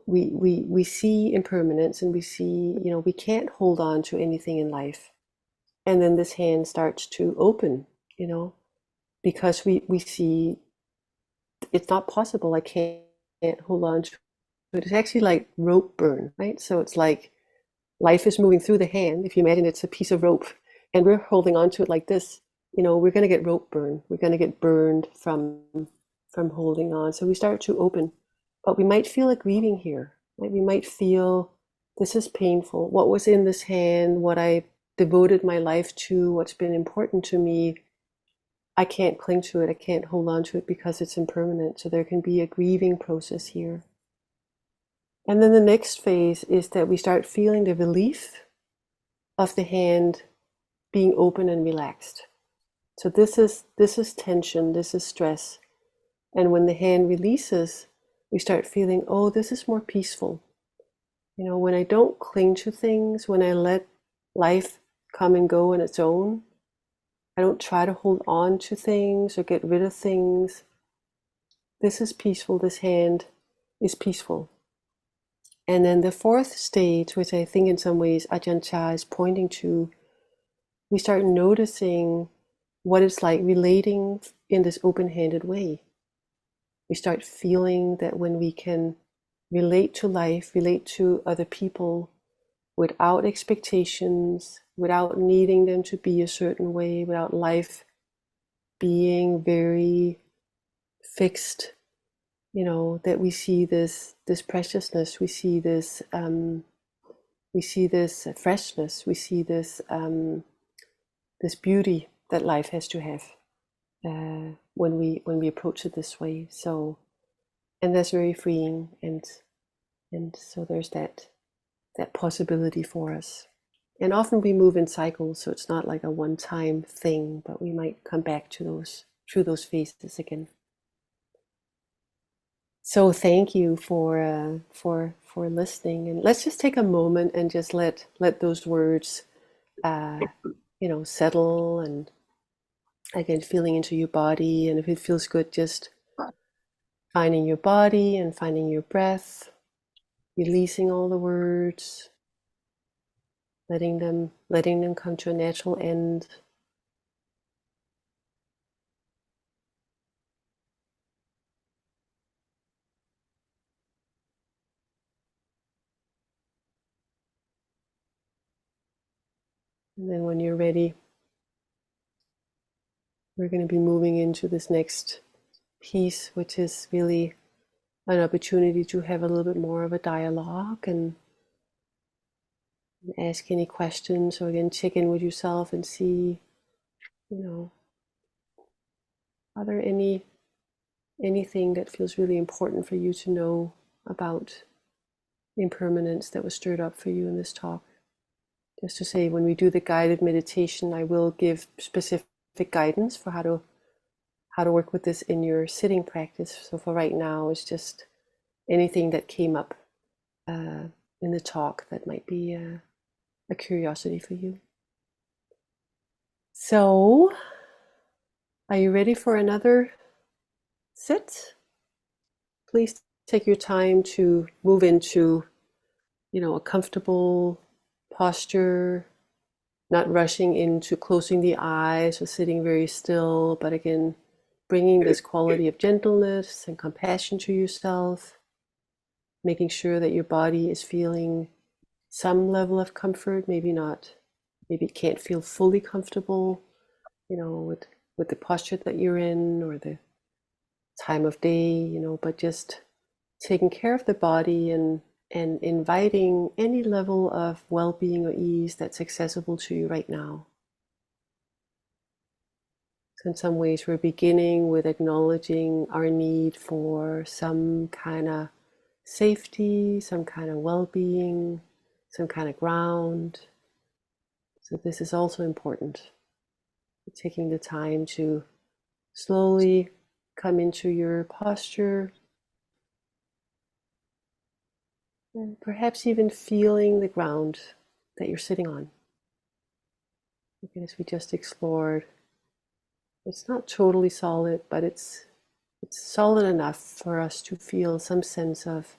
we see impermanence, and we see, we can't hold on to anything in life. And then this hand starts to open, you know because we see it's not possible. I can't hold on to it. It's actually like rope burn, right? So it's like life is moving through the hand. If you imagine it's a piece of rope, and we're holding on to it like this, we're going to get rope burn. We're going to get burned from holding on. So we start to open, but we might feel a grieving here. Right? We might feel, this is painful. What was in this hand, what I devoted my life to, what's been important to me, I can't cling to it. I can't hold on to it because it's impermanent. So there can be a grieving process here. And then the next phase is that we start feeling the relief of the hand being open and relaxed. So this is tension, this is stress. And when the hand releases, we start feeling, oh, this is more peaceful. When I don't cling to things, when I let life come and go on its own, I don't try to hold on to things or get rid of things. This is peaceful. This hand is peaceful. And then the fourth stage, which I think in some ways Ajahn Chah is pointing to, we start noticing what it's like relating in this open-handed way. We start feeling that when we can relate to life, relate to other people without expectations, without needing them to be a certain way, without life being very fixed, that we see this preciousness, we see this freshness, we see this beauty that life has to have, when we approach it this way. So, and that's very freeing, and so there's that possibility for us. And often we move in cycles, so it's not like a one-time thing, but we might come back to those phases again. So thank you for listening, and let's just take a moment and just let those words, uh, settle, and again, feeling into your body. And if it feels good, just finding your body and finding your breath, releasing all the words, letting them come to a natural end. And then when you're ready, we're going to be moving into this next piece, which is really an opportunity to have a little bit more of a dialogue, and ask any questions, or again, check in with yourself and see, are there anything that feels really important for you to know about impermanence that was stirred up for you in this talk. Just to say, when we do the guided meditation, I will give specific guidance for how to work with this in your sitting practice. So for right now, it's just anything that came up in the talk that might be a curiosity for you. So, are you ready for another sit? Please take your time to move into, a comfortable posture, not rushing into closing the eyes or sitting very still, but again, bringing this quality of gentleness and compassion to yourself, making sure that your body is feeling some level of comfort, maybe not, maybe it can't feel fully comfortable, with the posture that you're in or the time of day, but just taking care of the body and inviting any level of well-being or ease that's accessible to you right now. So in some ways, we're beginning with acknowledging our need for some kind of safety, some kind of well-being, some kind of ground. So this is also important. Taking the time to slowly come into your posture, and perhaps even feeling the ground that you're sitting on. Again, as we just explored, it's not totally solid, but it's solid enough for us to feel some sense of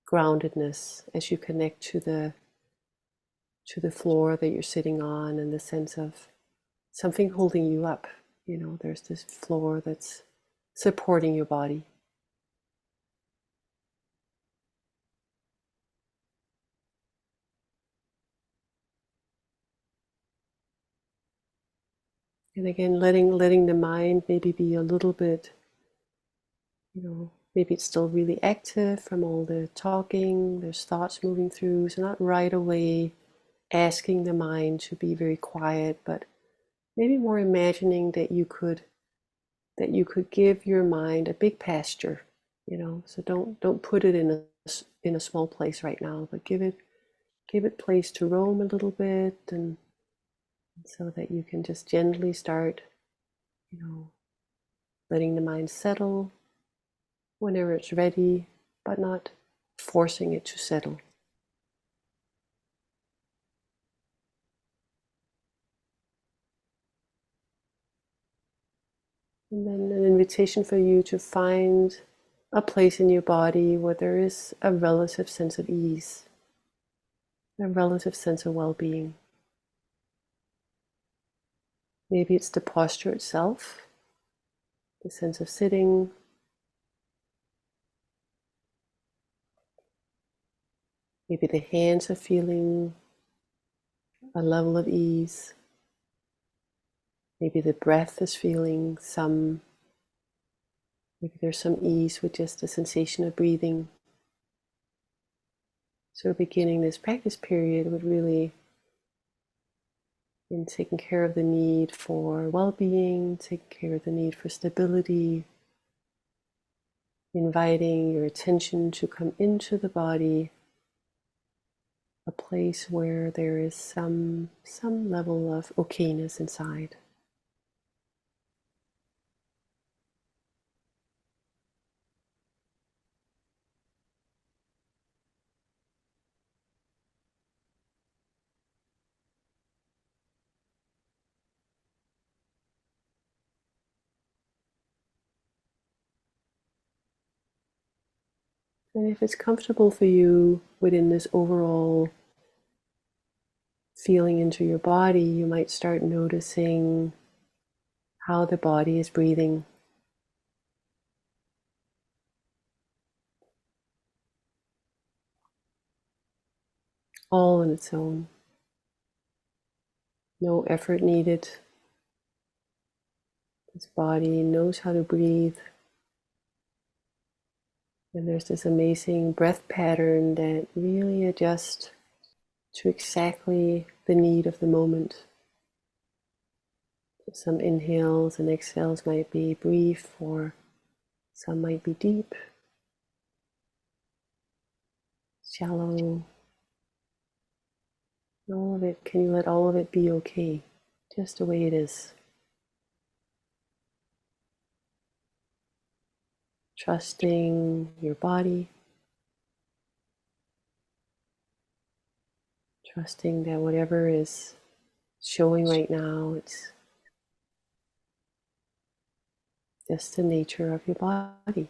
groundedness as you connect to the floor that you're sitting on, and the sense of something holding you up. There's this floor that's supporting your body. And again, letting the mind maybe be a little bit, maybe it's still really active from all the talking, there's thoughts moving through, so not right away asking the mind to be very quiet, but maybe more imagining that you could give your mind a big pasture, so don't put it in a small place right now, but give it place to roam a little bit, and so that you can just gently start, letting the mind settle whenever it's ready, but not forcing it to settle. And then an invitation for you to find a place in your body where there is a relative sense of ease, a relative sense of well-being. Maybe it's the posture itself, the sense of sitting. Maybe the hands are feeling a level of ease. Maybe the breath is feeling maybe there's some ease with just the sensation of breathing. So beginning this practice period would really in taking care of the need for well-being, taking care of the need for stability, inviting your attention to come into the body, a place where there is some level of okayness inside. And if it's comfortable for you within this overall feeling into your body, you might start noticing how the body is breathing. All on its own. No effort needed. This body knows how to breathe. And there's this amazing breath pattern that really adjusts to exactly the need of the moment. So some inhales and exhales might be brief, or some might be deep. It's shallow. All of it, can you let all of it be okay, just the way it is? Trusting your body, trusting that whatever is showing right now, it's just the nature of your body.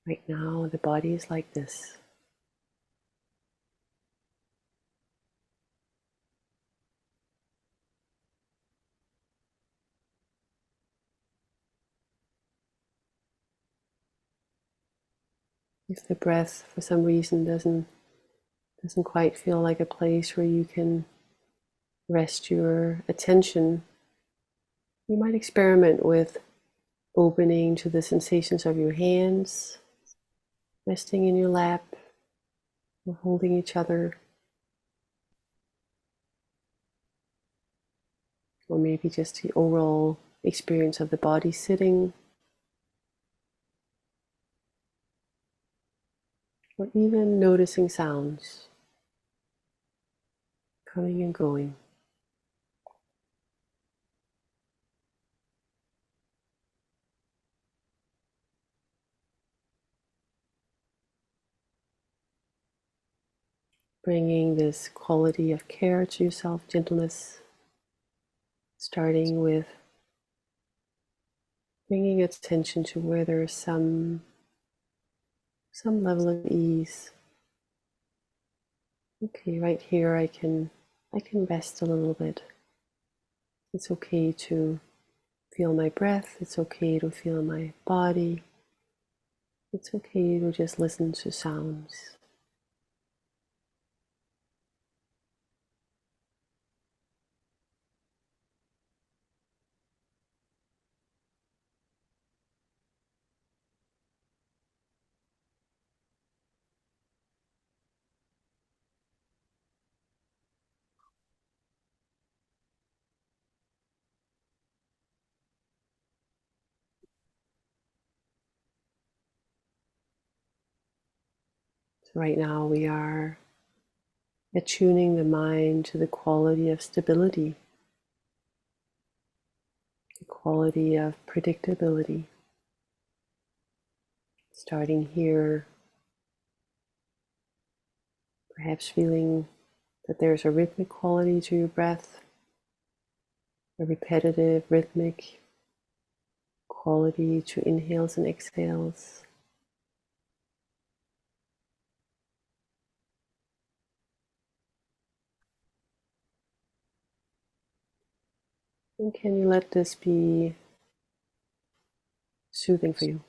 Right now, the body is like this. If the breath, for some reason, doesn't quite feel like a place where you can rest your attention, you might experiment with opening to the sensations of your hands, resting in your lap, or holding each other, or maybe just the overall experience of the body sitting, or even noticing sounds coming and going. Bringing this quality of care to yourself, gentleness, starting with bringing attention to where there's some level of ease. Okay, right here I can rest a little bit. It's okay to feel my breath. It's okay to feel my body. It's okay to just listen to sounds. So right now we are attuning the mind to the quality of stability, the quality of predictability. Starting here, perhaps feeling that there's a rhythmic quality to your breath, a repetitive, rhythmic quality to inhales and exhales. And can you let this be soothing for you?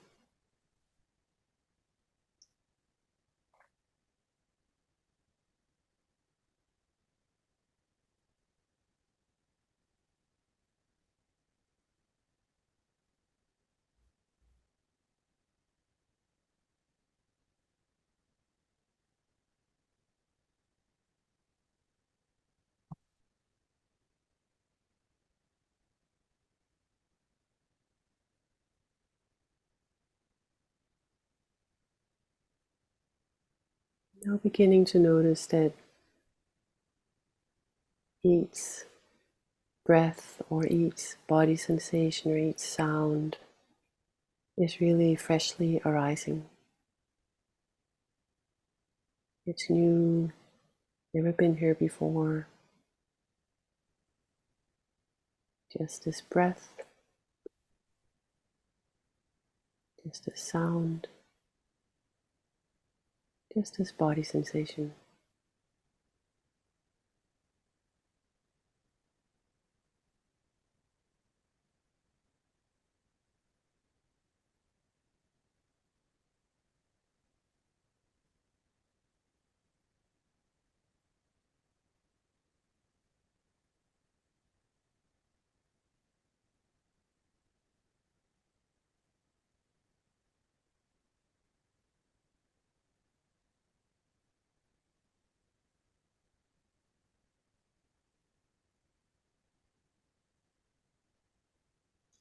Now beginning to notice that each breath or each body sensation or each sound is really freshly arising. It's new, never been here before. Just this breath, just this sound, just this body sensation.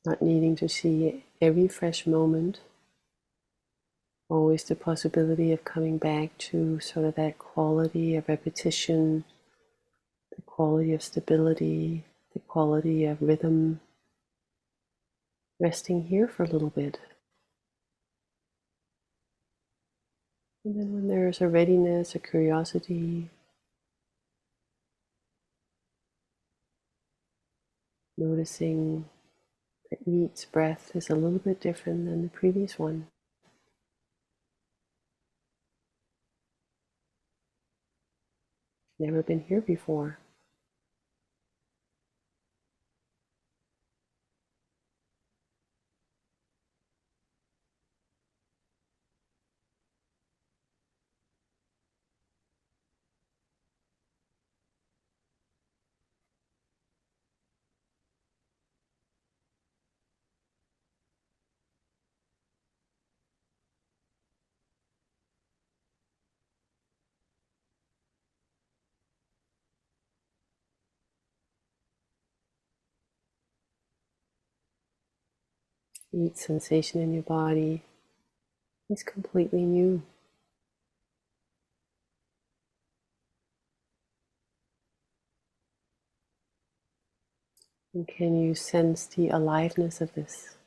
Not needing to see every fresh moment always the possibility of coming back to sort of that quality of repetition, the quality of stability, the quality of rhythm. Resting here for a little bit. And then when there's a readiness, a curiosity, noticing that each breath is a little bit different than the previous one. Never been here before. Each sensation in your body is completely new. And can you sense the aliveness of this?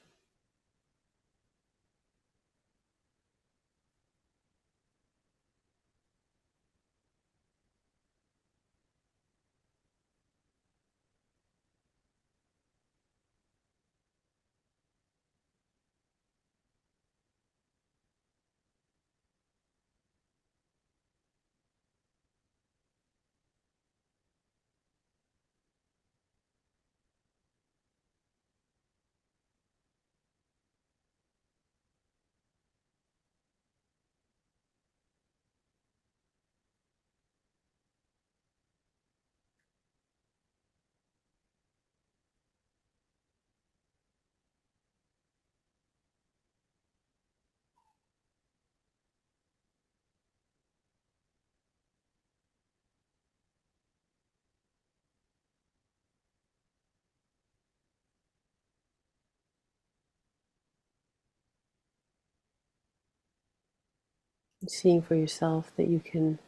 And seeing for yourself that you can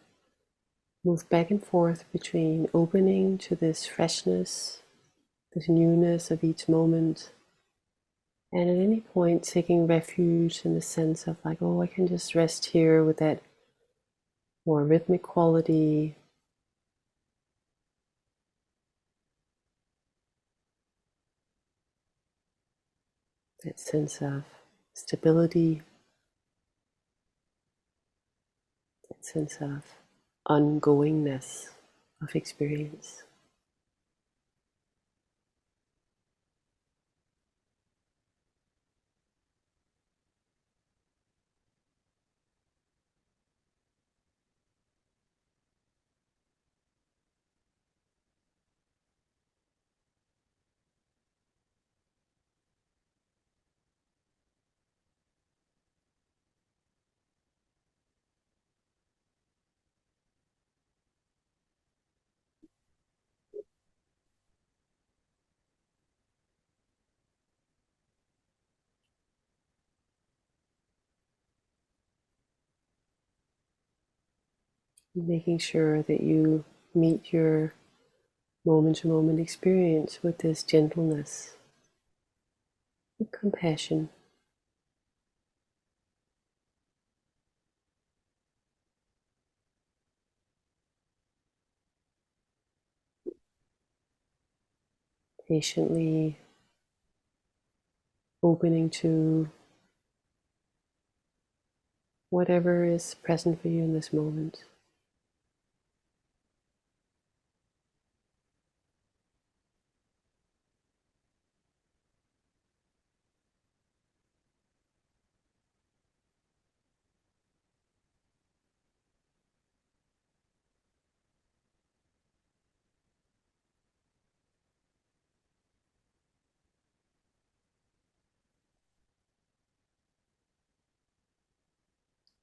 move back and forth between opening to this freshness, this newness of each moment, and at any point taking refuge in the sense of like, oh, I can just rest here with that more rhythmic quality, that sense of stability, that sense of ongoingness of experience. Making sure that you meet your moment to moment experience with this gentleness, with compassion. Patiently opening to whatever is present for you in this moment.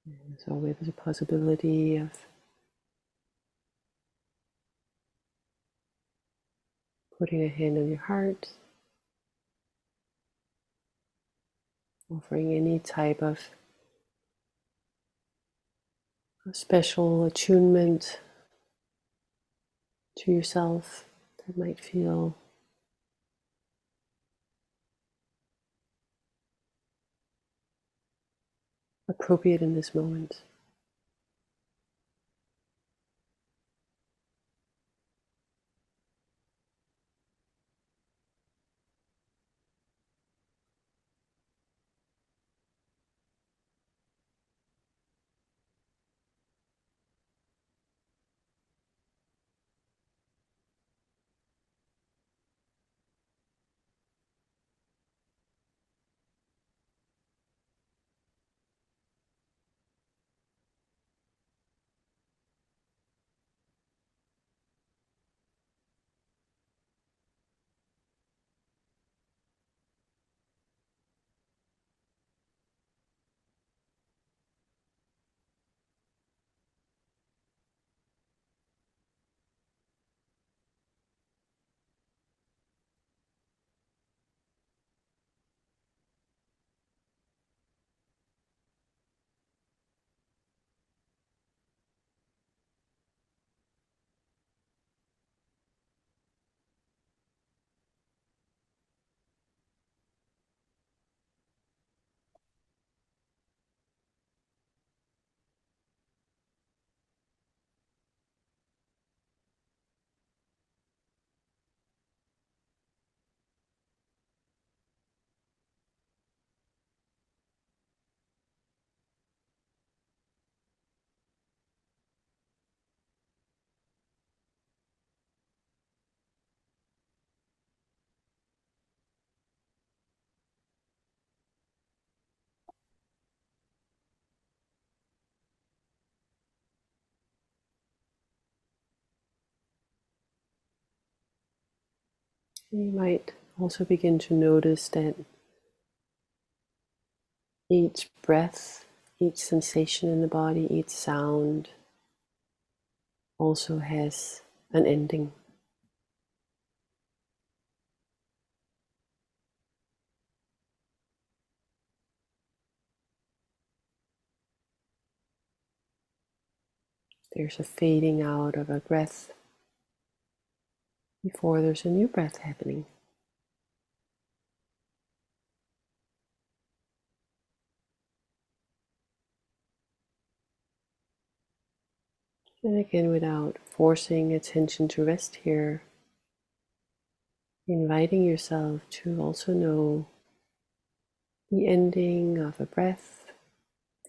There's always a possibility of putting a hand on your heart, offering any type of a special attunement to yourself that might feel appropriate in this moment. You might also begin to notice that each breath, each sensation in the body, each sound also has an ending. There's a fading out of a breath before there's a new breath happening. And again, without forcing attention to rest here, inviting yourself to also know the ending of a breath,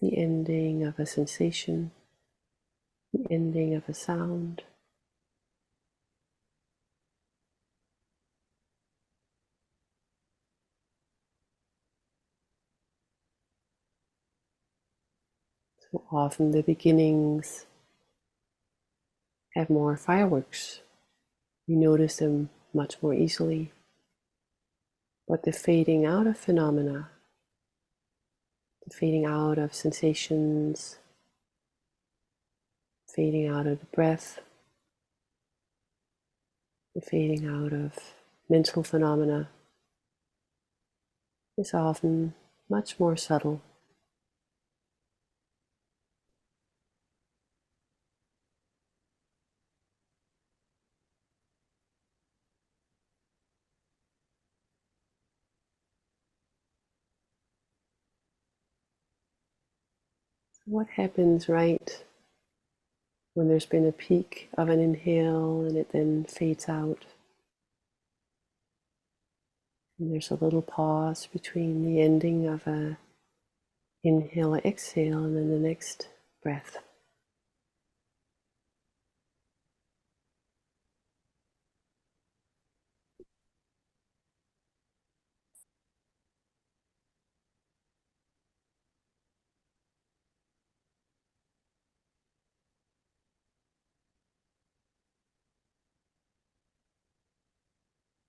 the ending of a sensation, the ending of a sound. So often the beginnings have more fireworks. We notice them much more easily. But the fading out of phenomena, the fading out of sensations, fading out of the breath, the fading out of mental phenomena is often much more subtle. What happens right when there's been a peak of an inhale and it then fades out? And there's a little pause between the ending of a inhale or exhale and then the next breath.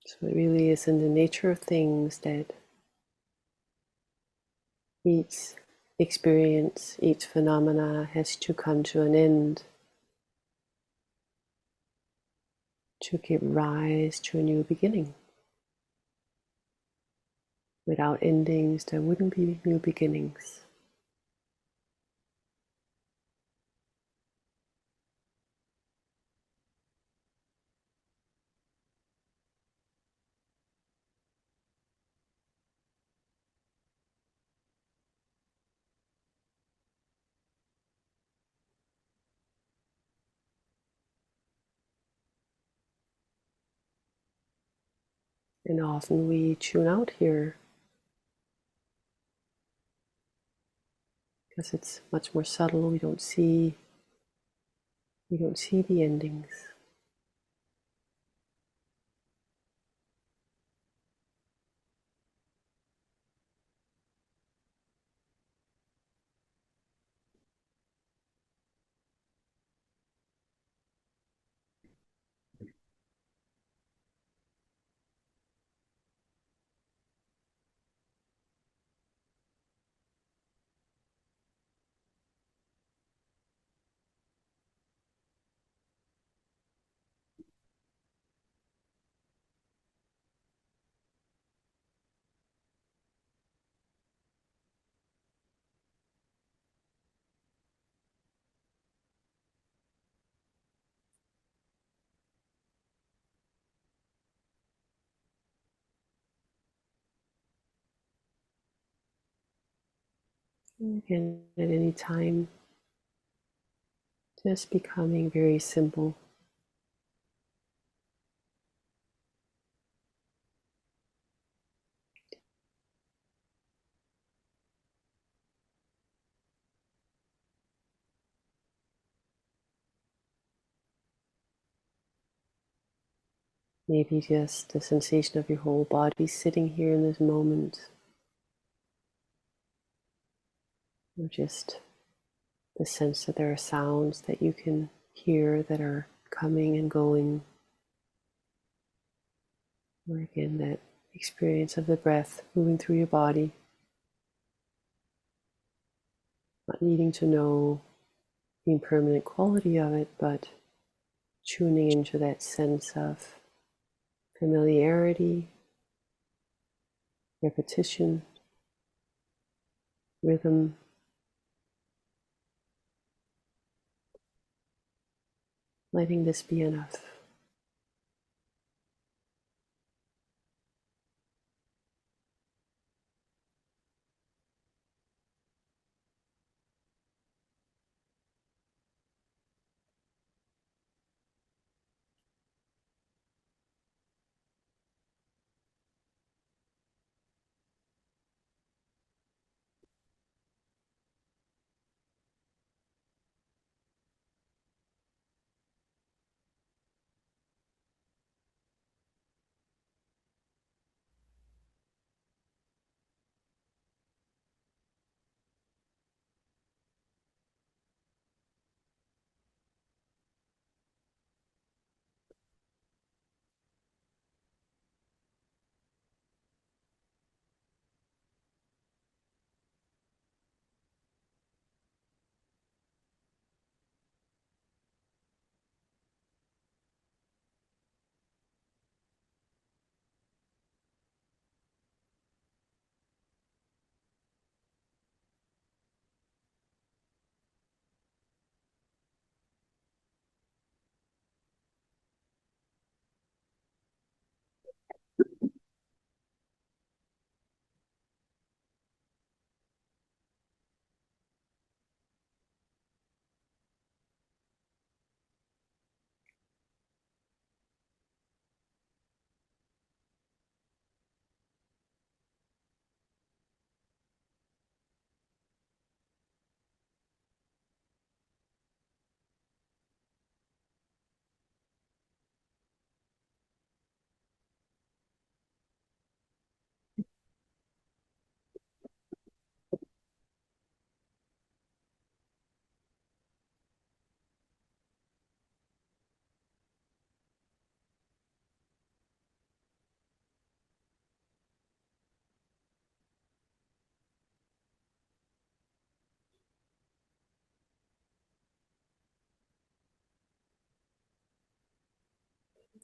So it really is in the nature of things that each experience, each phenomena has to come to an end to give rise to a new beginning. Without endings, there wouldn't be new beginnings. And often we tune out here because it's much more subtle. We don't see the endings. Again, at any time, just becoming very simple. Maybe just the sensation of your whole body sitting here in this moment, or just the sense that there are sounds that you can hear that are coming and going, or again, that experience of the breath moving through your body, not needing to know the impermanent quality of it, but tuning into that sense of familiarity, repetition, rhythm, letting this be enough.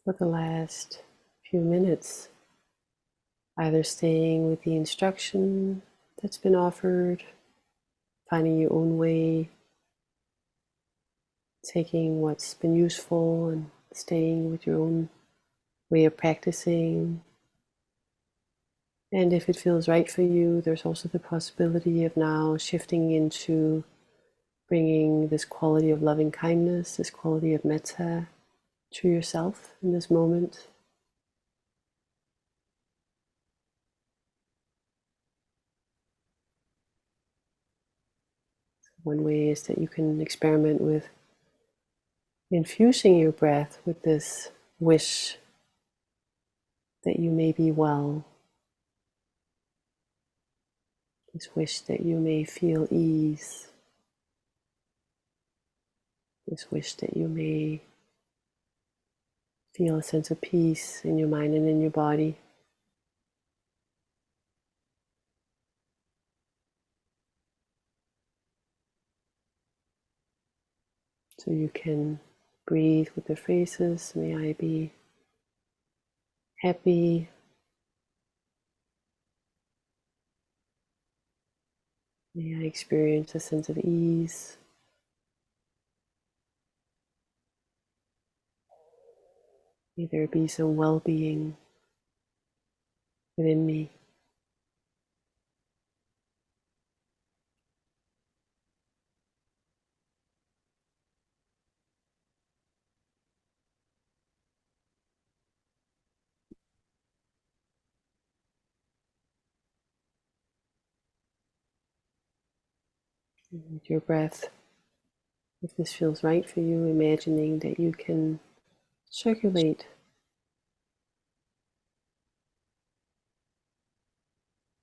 For the last few minutes, either staying with the instruction that's been offered, finding your own way, taking what's been useful and staying with your own way of practicing. And if it feels right for you, there's also the possibility of now shifting into bringing this quality of loving kindness, this quality of metta to yourself in this moment. One way is that you can experiment with infusing your breath with this wish that you may be well, this wish that you may feel ease, this wish that you may feel a sense of peace in your mind and in your body. So you can breathe with the phrases, may I be happy, may I experience a sense of ease, may there be some well-being within me. And with your breath, if this feels right for you, imagining that you can circulate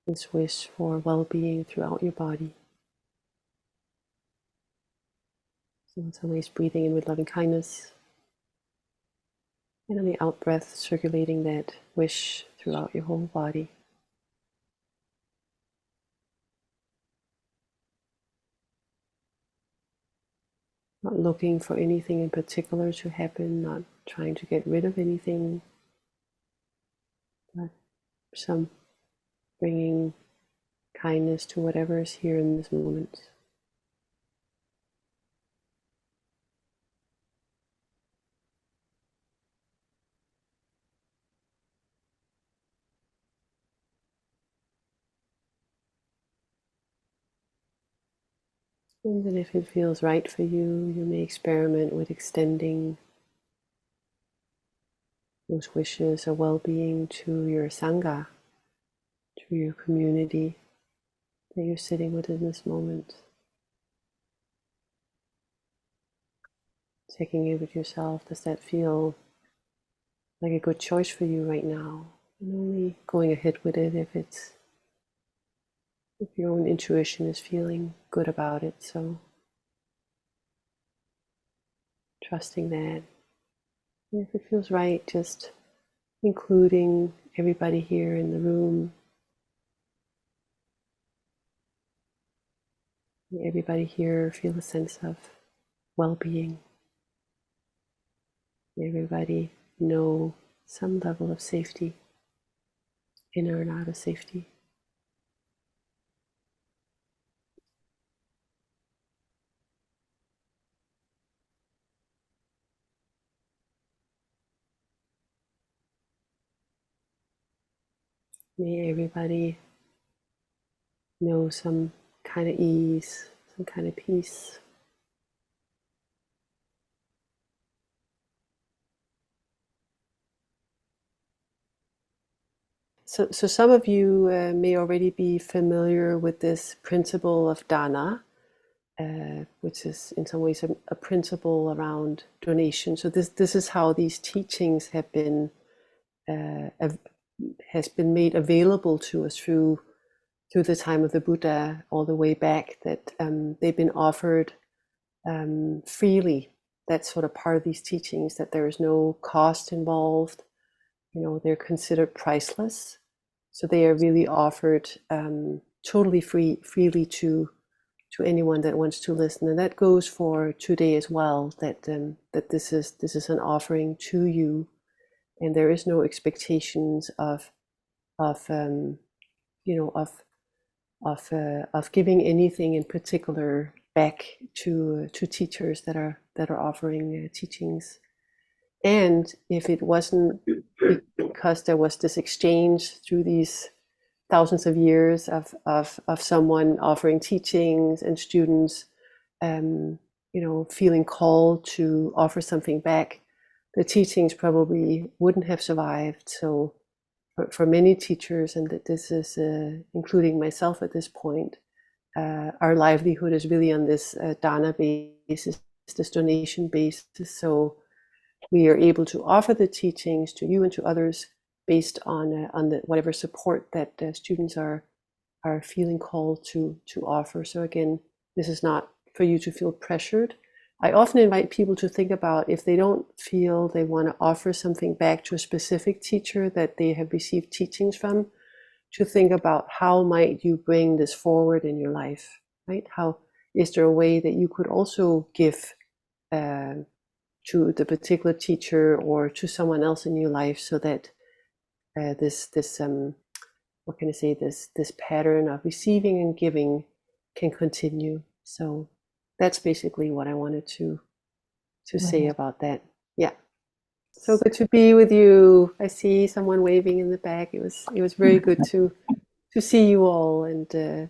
this wish for well-being throughout your body. So in some ways, breathing in with loving kindness, and on the out breath, circulating that wish throughout your whole body. Not looking for anything in particular to happen, not trying to get rid of anything, but some bringing kindness to whatever is here in this moment. And then if it feels right for you, you may experiment with extending those wishes of well-being to your Sangha, to your community that you're sitting with in this moment. Checking in with yourself, does that feel like a good choice for you right now? And only going ahead with it if your own intuition is feeling good about it. So trusting that. And if it feels right, just including everybody here in the room. Everybody here feel a sense of well-being. Everybody know some level of safety, inner and outer safety. May everybody know some kind of ease, some kind of peace. So some of you may already be familiar with this principle of dana, which is in some ways a principle around donation. So this is how these teachings have been has been made available to us through the time of the Buddha all the way back. That they've been offered freely. That's sort of part of these teachings, that there is no cost involved. They're considered priceless. So they are really offered totally freely to anyone that wants to listen, and that goes for today as well. That this is an offering to you, and there is no expectations of giving anything in particular back to teachers that are offering teachings. And if it wasn't because there was this exchange through these thousands of years of someone offering teachings and students, feeling called to offer something back, the teachings probably wouldn't have survived. So for many teachers, and that this is including myself at this point, our livelihood is really on this dana basis, this donation basis. So we are able to offer the teachings to you and to others based on the whatever support that students are feeling called to offer. So again, this is not for you to feel pressured. I often invite people to think about, if they don't feel they want to offer something back to a specific teacher that they have received teachings from, to think about how might you bring this forward in your life, right? How is there a way that you could also give to the particular teacher or to someone else in your life, so that this what can I say, this pattern of receiving and giving can continue. So that's basically what I wanted to say about that. Yeah. So good to be with you. I see someone waving in the back. It was very good to see you all, and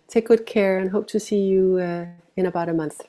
take good care, and hope to see you in about a month.